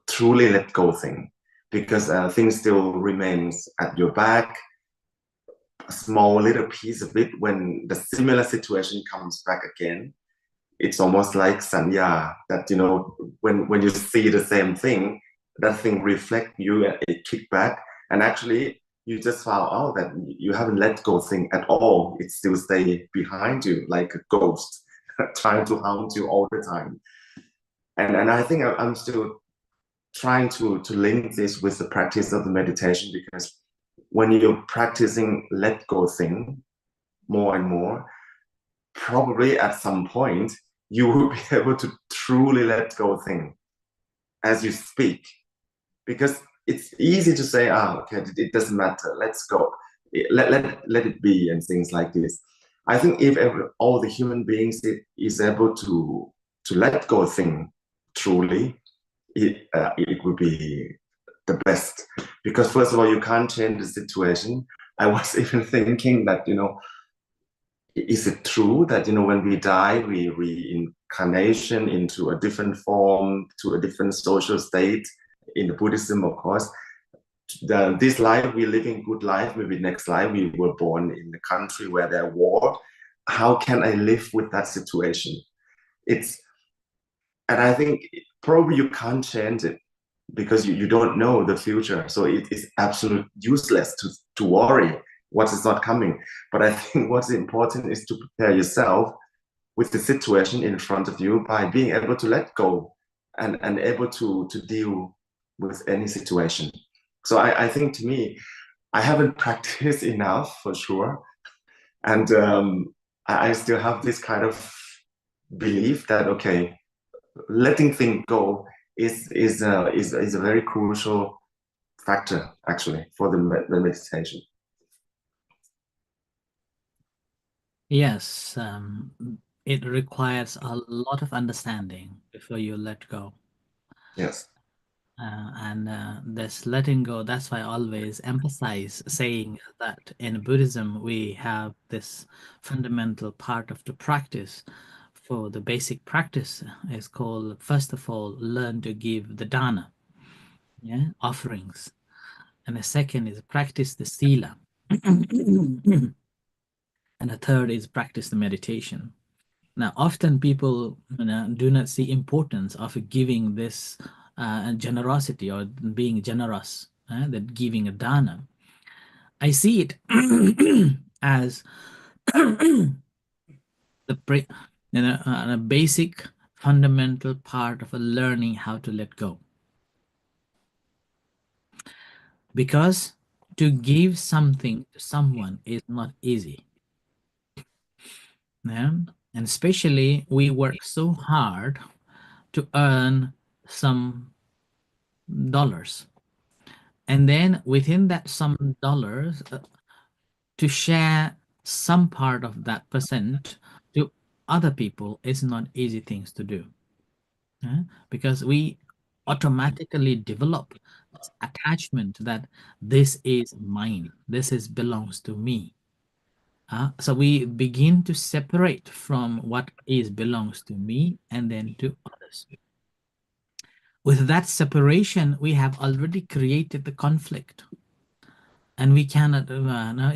truly let go thing, because things still remains at your back. a small little piece of it when the similar situation comes back again. It's almost like sanya, that when you see the same thing, that thing reflect you and it kick back, and actually you just found out that you haven't let go thing at all. It still stay behind you like a ghost trying to haunt you all the time. And I think I'm still trying to link this with the practice of the meditation, because when you're practicing let go thing more and more, probably at some point you will be able to truly let go thing as you speak, because it's easy to say, okay, it doesn't matter, let's go, let it be, and things like this. I think if all the human beings is able to let go thing truly, it would be the best, because first of all, you can't change the situation. I was even thinking that is it true that when we die, we reincarnation into a different form, to a different social state? In Buddhism, of course, this life we living good life, maybe next life we were born in a country where there are war. How can I live with that situation? And I think probably you can't change it, because you don't know the future. So it is absolutely useless to worry what is not coming. But I think what's important is to prepare yourself with the situation in front of you by being able to let go and able to deal with any situation. So I think, to me, I haven't practiced enough for sure. And I still have this kind of belief that, okay, letting things go is a very crucial factor, actually, for the meditation. Yes, it requires a lot of understanding before you let go. Yes. And this letting go, that's why I always emphasize saying that in Buddhism, we have this fundamental part of the practice. For the basic practice is called, first of all, learn to give the dana, offerings. And the second is practice the sila. And the third is practice the meditation. Now, often people do not see importance of giving this generosity or being generous, that giving a dana. I see it as a basic fundamental part of learning how to let go. Because to give something to someone is not easy. And especially we work so hard to earn some dollars. And then within that some dollars, to share some part of that percent to other people is not easy things to do. Because we automatically develop this attachment that this is mine, this is belongs to me. So we begin to separate from what is belongs to me and then to others. With that separation, we have already created the conflict, and we cannot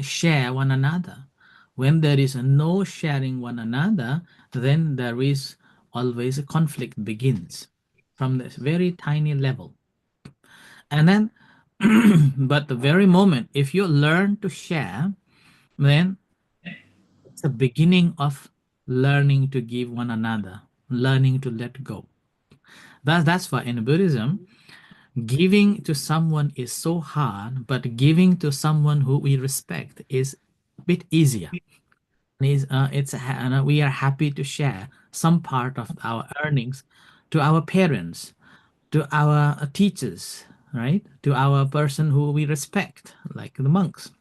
share one another. When there is no sharing one another, then there is always a conflict begins from this very tiny level. And then, but the very moment, if you learn to share, then it's a beginning of learning to give one another, learning to let go. That's why in Buddhism, giving to someone is so hard, but giving to someone who we respect is a bit easier. We are happy to share some part of our earnings to our parents, to our teachers, right? To our person who we respect, like the monks.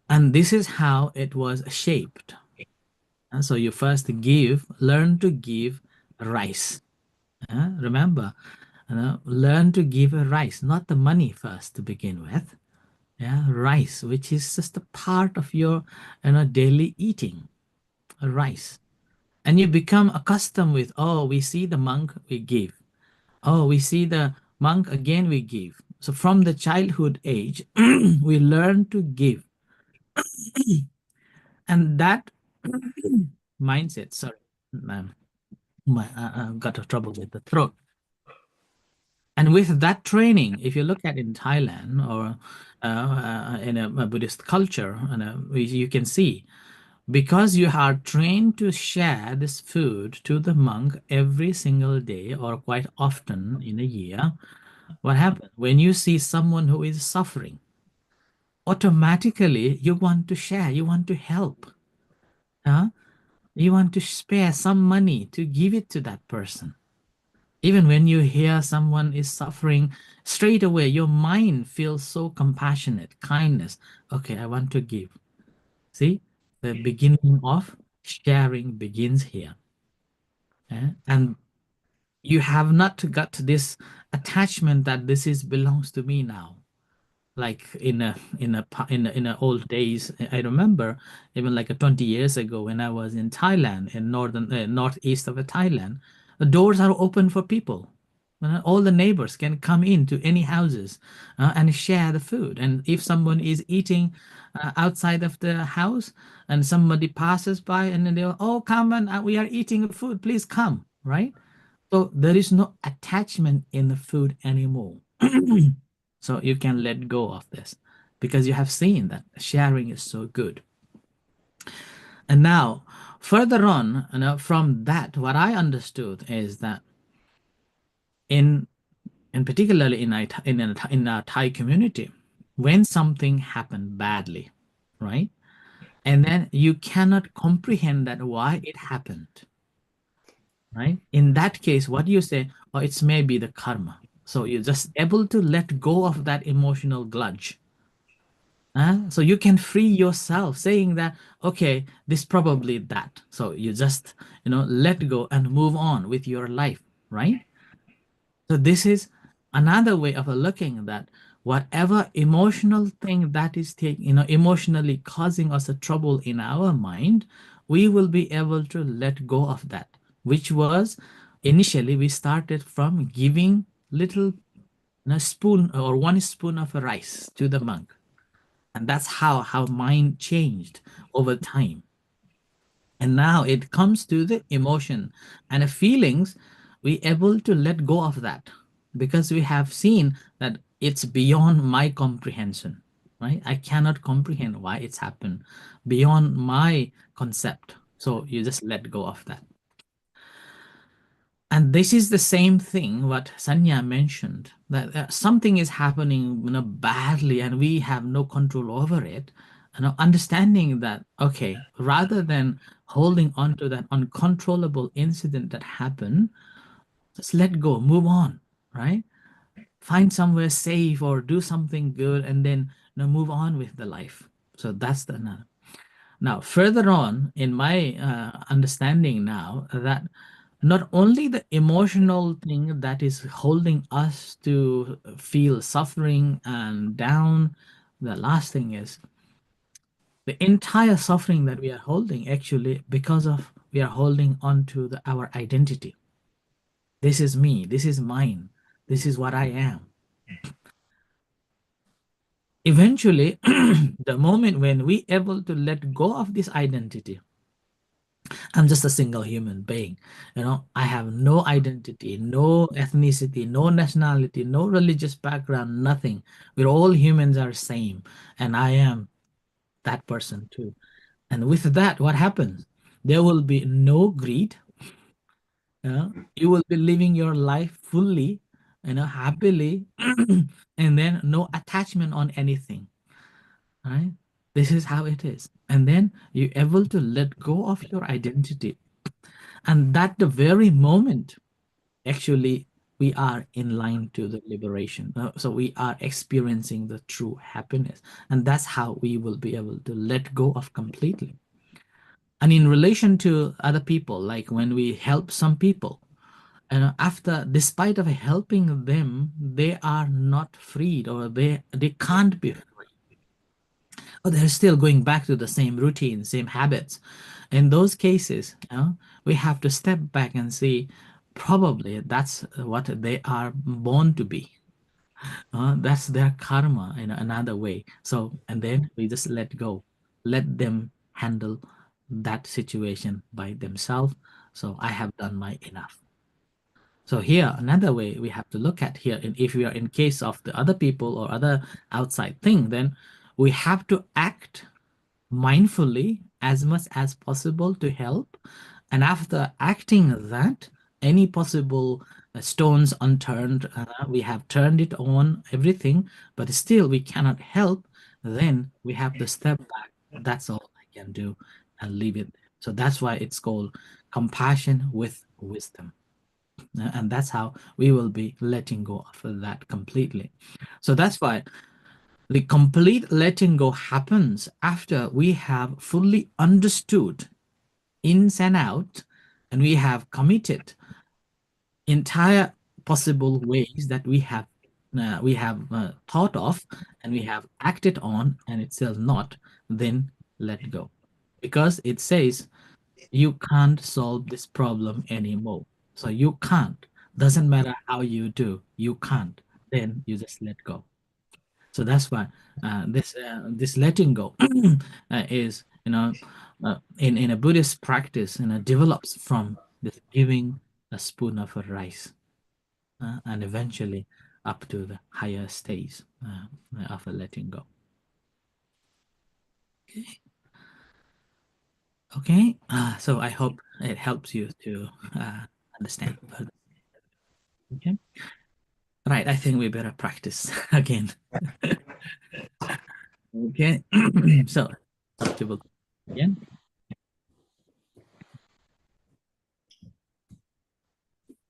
And this is how it was shaped. And so you first learn to give rice. Remember, learn to give a rice, not the money first to begin with. Yeah, rice, which is just a part of your daily eating, rice. And you become accustomed with, oh, we see the monk, we give. Oh, we see the monk again, we give. So from the childhood age, we learn to give. And that mindset, sorry, I got a trouble with the throat. And with that training, if you look at in Thailand or in a Buddhist culture, you can see, because you are trained to share this food to the monk every single day or quite often in a year, what happens when you see someone who is suffering? Automatically, you want to share, you want to help. You want to spare some money to give it to that person. Even when you hear someone is suffering, straight away your mind feels so compassionate, kindness. Okay, I want to give. See, the beginning of sharing begins here. And you have not got this attachment that this is belongs to me now. Like in a old days, I remember even like 20 years ago when I was in Thailand, in northeast of Thailand, the doors are open for people. All the neighbors can come into any houses and share the food. And if someone is eating outside of the house and somebody passes by and then they'll, oh, come and we are eating food, please come, right? So there is no attachment in the food anymore. So you can let go of this because you have seen that sharing is so good. And now, further on, from that, what I understood is that in and particularly in our Thai community, when something happened badly, right, and then you cannot comprehend that why it happened, right? In that case, what do you say? Oh, it's maybe the karma. So you're just able to let go of that emotional grudge. So you can free yourself saying that, okay, this probably that. So you just, let go and move on with your life, right? So this is another way of looking at that. Whatever emotional thing that is emotionally causing us a trouble in our mind, we will be able to let go of that, which was initially we started from giving little spoon or one spoon of rice to the monk. And that's how mind changed over time. And now it comes to the emotion and the feelings, we able to let go of that because we have seen that it's beyond my comprehension, right? I cannot comprehend why it's happened, beyond my concept. So you just let go of that. And this is the same thing what Sanya mentioned, that something is happening badly and we have no control over it. Understanding that, okay, rather than holding on to that uncontrollable incident that happened, just let go, move on, right? Find somewhere safe or do something good and then move on with the life. So that's the now further on in my understanding now that not only the emotional thing that is holding us to feel suffering and down, the last thing is the entire suffering that we are holding actually because of we are holding on to our identity. This is me, this is mine, this is what I am. Eventually, the moment when we able to let go of this identity, I'm just a single human being. I have no identity, no ethnicity, no nationality, no religious background, nothing. We're all humans are same. And I am that person too. And with that, what happens? There will be no greed. You will be living your life fully, happily, and then no attachment on anything. Right? This is how it is. And then you're able to let go of your identity. And that the very moment, actually, we are in line to the liberation. So we are experiencing the true happiness. And that's how we will be able to let go of completely. And in relation to other people, like when we help some people, and after, despite of helping them, they are not freed or they can't be free. Or they're still going back to the same routine, same habits. In those cases, we have to step back and see probably that's what they are born to be. That's their karma in another way. So, and then we just let go. let them handle that situation by themselves. So I have done my enough. So here, another way we have to look at here, and if we are in case of the other people or other outside thing, then we have to act mindfully as much as possible to help. And after acting that, any possible stones unturned, we have turned it on, everything, but still we cannot help, then we have to step back. That's all I can do and leave it. So that's why it's called compassion with wisdom. And that's how we will be letting go of that completely. So that's why the complete letting go happens after we have fully understood ins and out, and we have committed entire possible ways that we have thought of and we have acted on, and it's still not, then let go, because it says you can't solve this problem anymore. So you can't. Doesn't matter how you do, you can't. Then you just let go. So that's why this letting go is, in a Buddhist practice, develops from this giving a spoon of a rice, and eventually up to the higher stage of a letting go. Okay, so I hope it helps you to understand further. Okay, right. I think we better practice again. Okay, so comfortable again.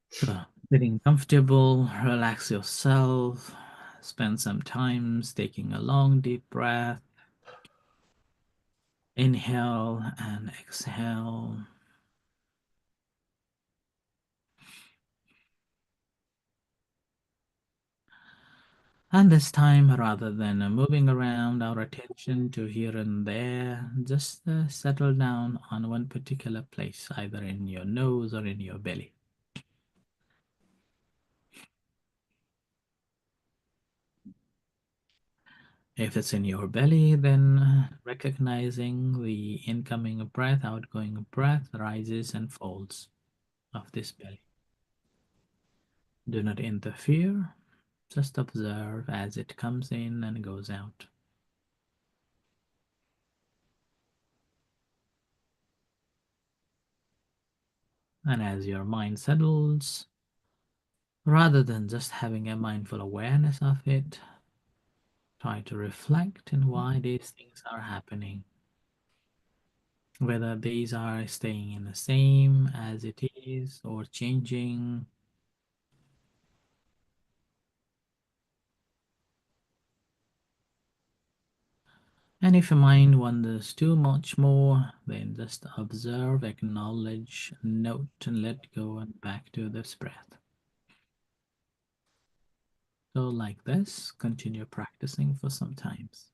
So sitting comfortable, relax yourself, spend some time taking a long deep breath. Inhale and exhale. And this time, rather than moving around our attention to here and there, just settle down on one particular place, either in your nose or in your belly. If it's in your belly, then recognizing the incoming breath, outgoing breath, rises and falls of this belly. Do not interfere, just observe as it comes in and goes out. And as your mind settles, rather than just having a mindful awareness of it, try to reflect on why these things are happening. Whether these are staying in the same as it is or changing. And if your mind wanders too much more, then just observe, acknowledge, note, and let go, and back to this breath. So like this, continue practicing for some times.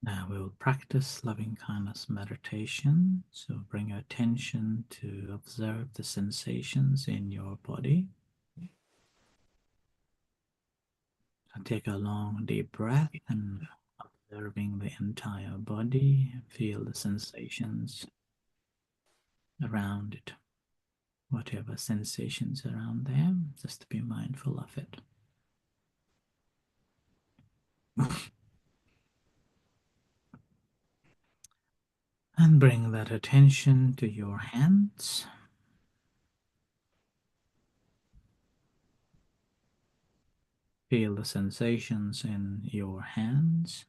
Now we will practice loving kindness meditation. So bring your attention to observe the sensations in your body. So take a long deep breath and observing the entire body, feel the sensations around it. Whatever sensations around there, just be mindful of it. And bring that attention to your hands. Feel the sensations in your hands.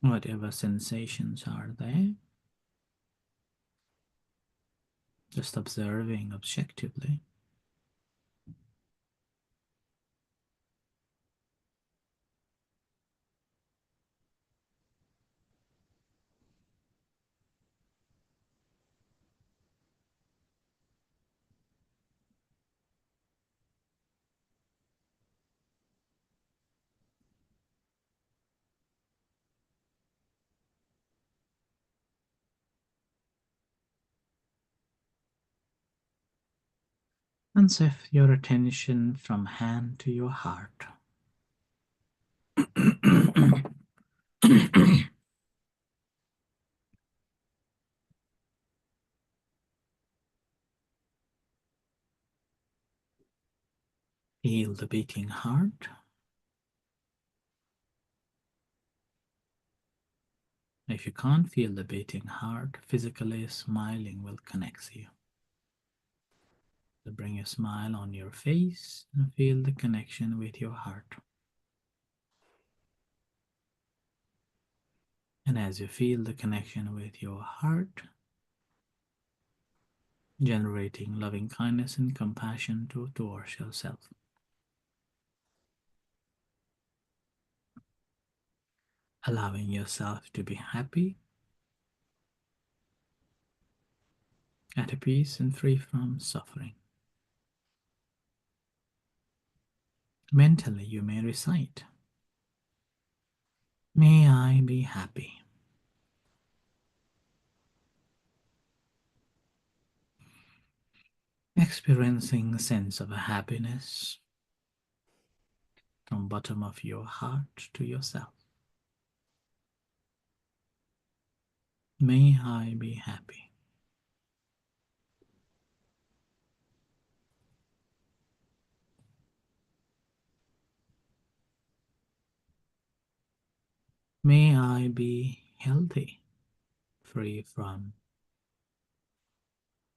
Whatever sensations are there, just observing objectively. And shift your attention from hand to your heart. Feel the beating heart. If you can't feel the beating heart, physically smiling will connect you. So bring a smile on your face and feel the connection with your heart. And as you feel the connection with your heart, generating loving kindness and compassion towards yourself. Allowing yourself to be happy, at peace and free from suffering. Mentally, you may recite, "May I be happy." Experiencing a sense of happiness from bottom of your heart to yourself. May I be happy. May I be healthy, free from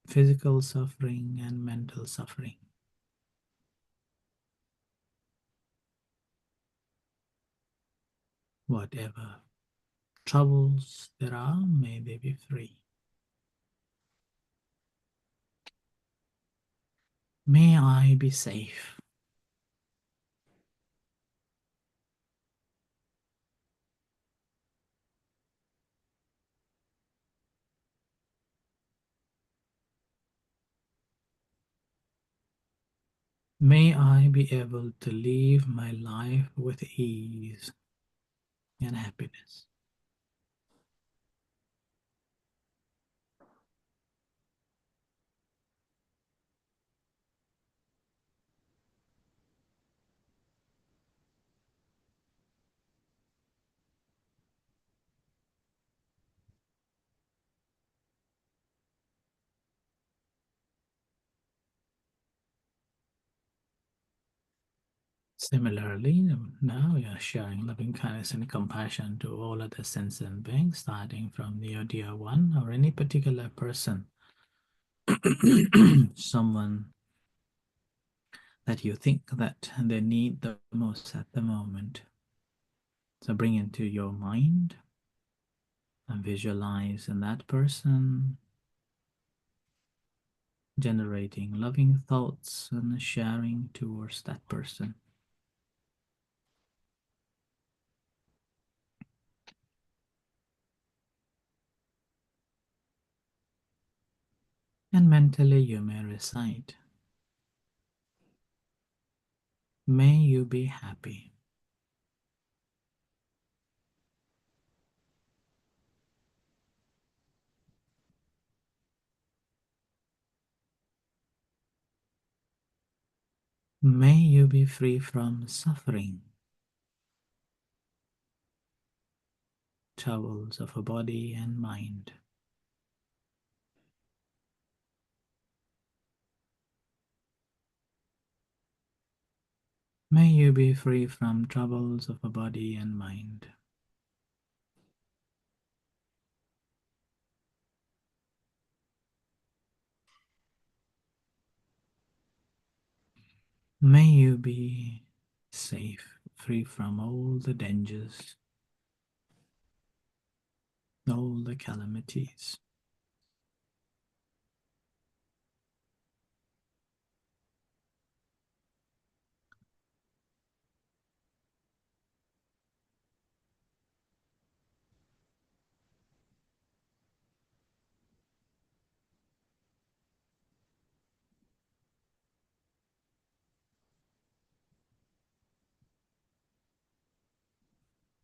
physical suffering and mental suffering. Whatever troubles there are, may they be free. May I be safe. May I be able to live my life with ease and happiness. Similarly, now you are sharing loving kindness and compassion to all other sentient beings, starting from your dear one or any particular person, someone that you think that they need the most at the moment. So bring into your mind and visualize in that person, generating loving thoughts and sharing towards that person. And mentally you may recite, may you be happy. May you be free from suffering, troubles of a body and mind. May you be free from troubles of a body and mind. May you be safe, free from all the dangers, all the calamities.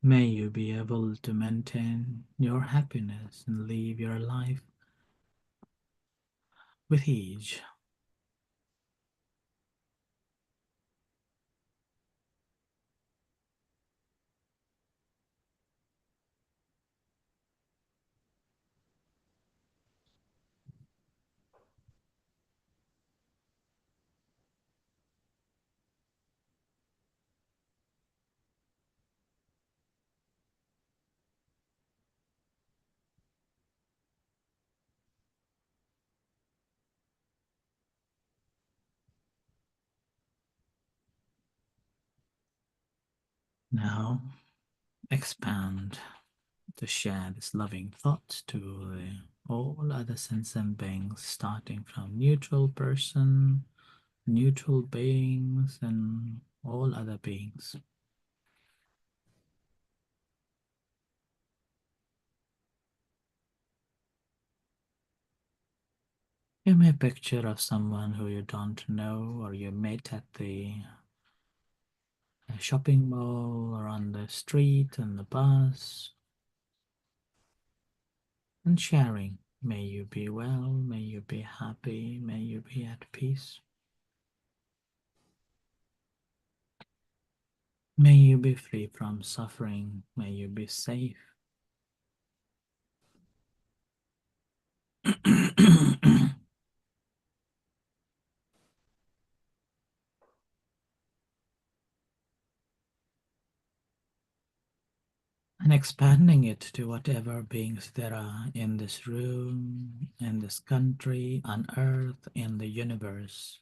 May you be able to maintain your happiness and live your life with ease. Now, expand to share this loving thoughts to all other sentient beings, starting from neutral person, neutral beings, and all other beings. You may picture of someone who you don't know or you met at the shopping mall or on the street and the bus, and sharing. May you be well, may you be happy, may you be at peace. May you be free from suffering, may you be safe. And expanding it to whatever beings there are in this room, in this country, on earth, in the universe.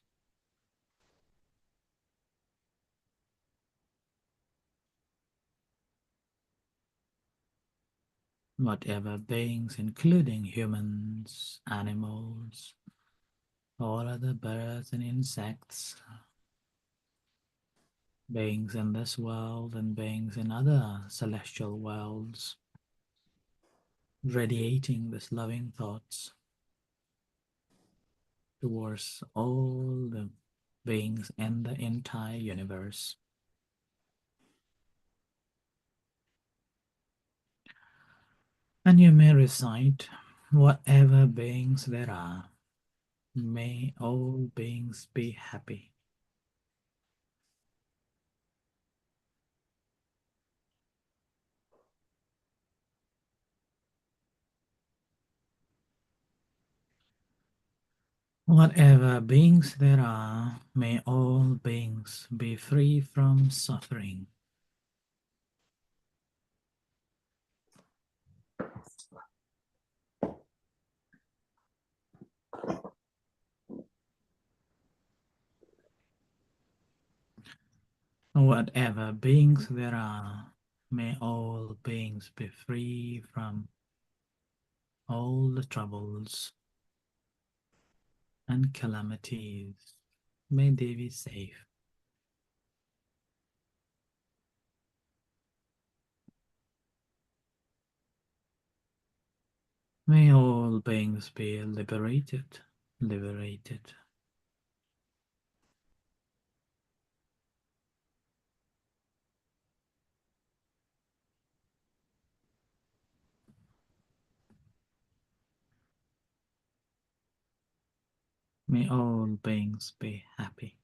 Whatever beings, including humans, animals, all other birds and insects, beings in this world and beings in other celestial worlds, radiating this loving thoughts towards all the beings in the entire universe. And you may recite, whatever beings there are, may all beings be happy. Whatever beings there are, may all beings be free from suffering. Whatever beings there are, may all beings be free from all the troubles and calamities. May they be safe. May all beings be liberated liberated. May all beings be happy.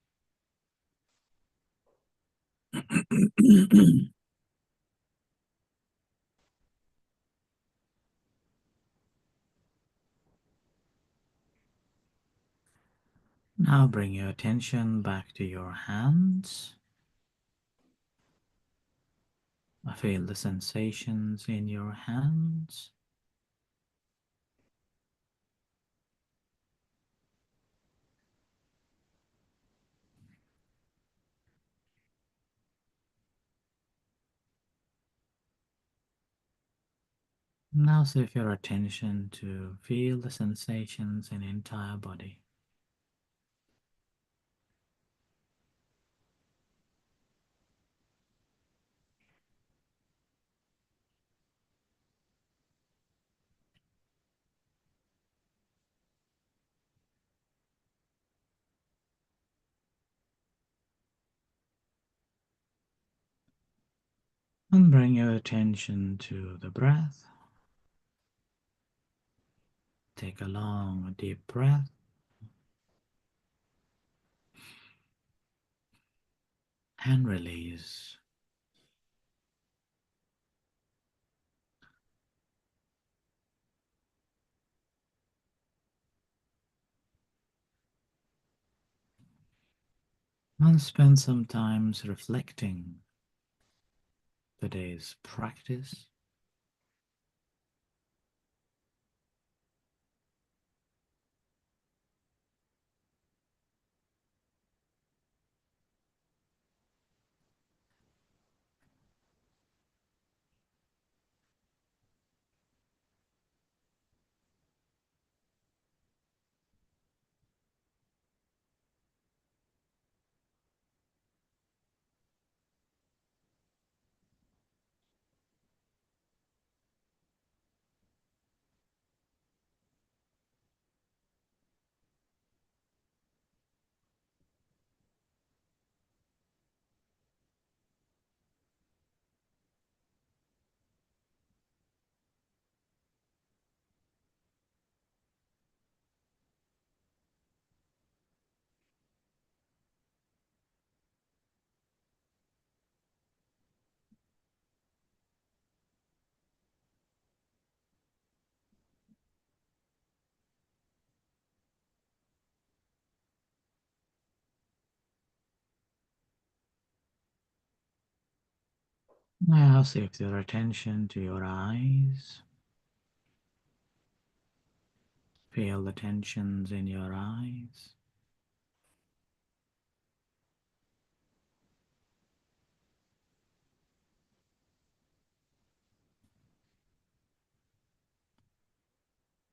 Now bring your attention back to your hands. Feel the sensations in your hands. Now shift your attention to feel the sensations in the entire body. And bring your attention to the breath. Take a long, deep breath. And release. And spend some time reflecting today's practice. Now shift your attention to your eyes. Feel the tensions in your eyes.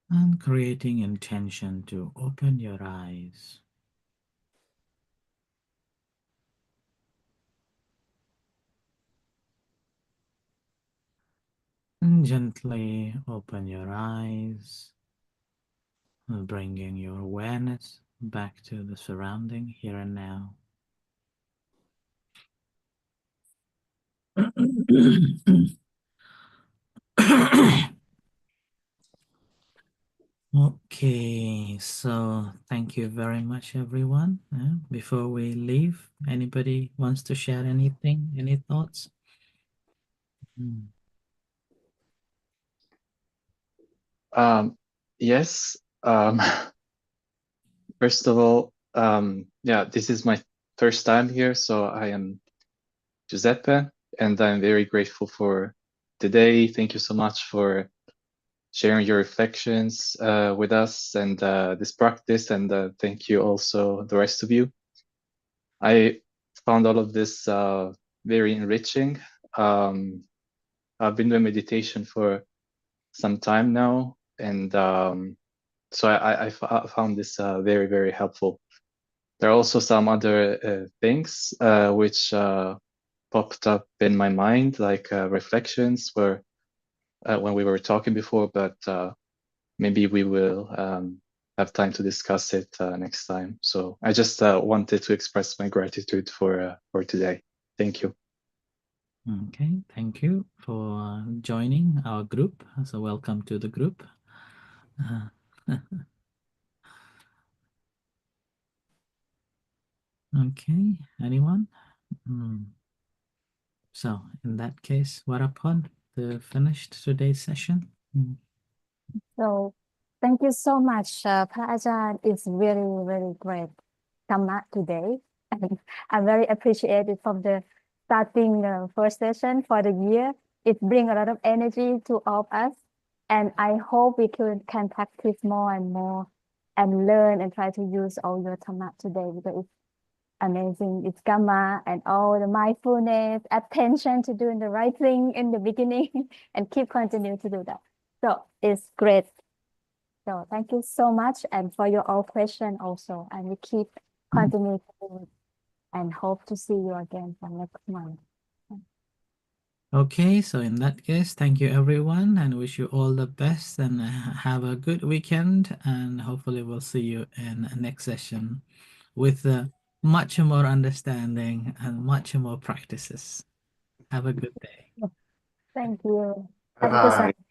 And creating intention to open your eyes. And gently open your eyes, bringing your awareness back to the surrounding here and now. Okay, so thank you very much, everyone. Before we leave, anybody wants to share anything, any thoughts? Yes. First of all, yeah, this is my first time here, so I am Giuseppe, and I'm very grateful for today. Thank you so much for sharing your reflections with us and this practice, and thank you also the rest of you. I found all of this very enriching. I've been doing meditation for some time now, and so I found this very, very helpful. There are also some other things which popped up in my mind, like reflections when we were talking before, but maybe we will have time to discuss it next time. So I just wanted to express my gratitude for today. Thank you. Okay, thank you for joining our group. So welcome to the group. Okay, anyone? So in that case, Warapon, to finish today's session. So thank you so much, Pra Ajahn. It's very, very great kamma today. And I'm very appreciated from the starting first session for the year. It brings a lot of energy to all of us. And I hope we can practice more and more and learn and try to use all your kamma today because it's amazing. It's kamma and all the mindfulness, attention to doing the right thing in the beginning and keep continue to do that. So it's great. So thank you so much and for your all question also. And we keep continue to do it and hope to see you again for next month. Okay, so in that case, thank you everyone and wish you all the best and have a good weekend. And hopefully we'll see you in the next session with much more understanding and much more practices. Have a good day. Thank you. Bye Have a good bye.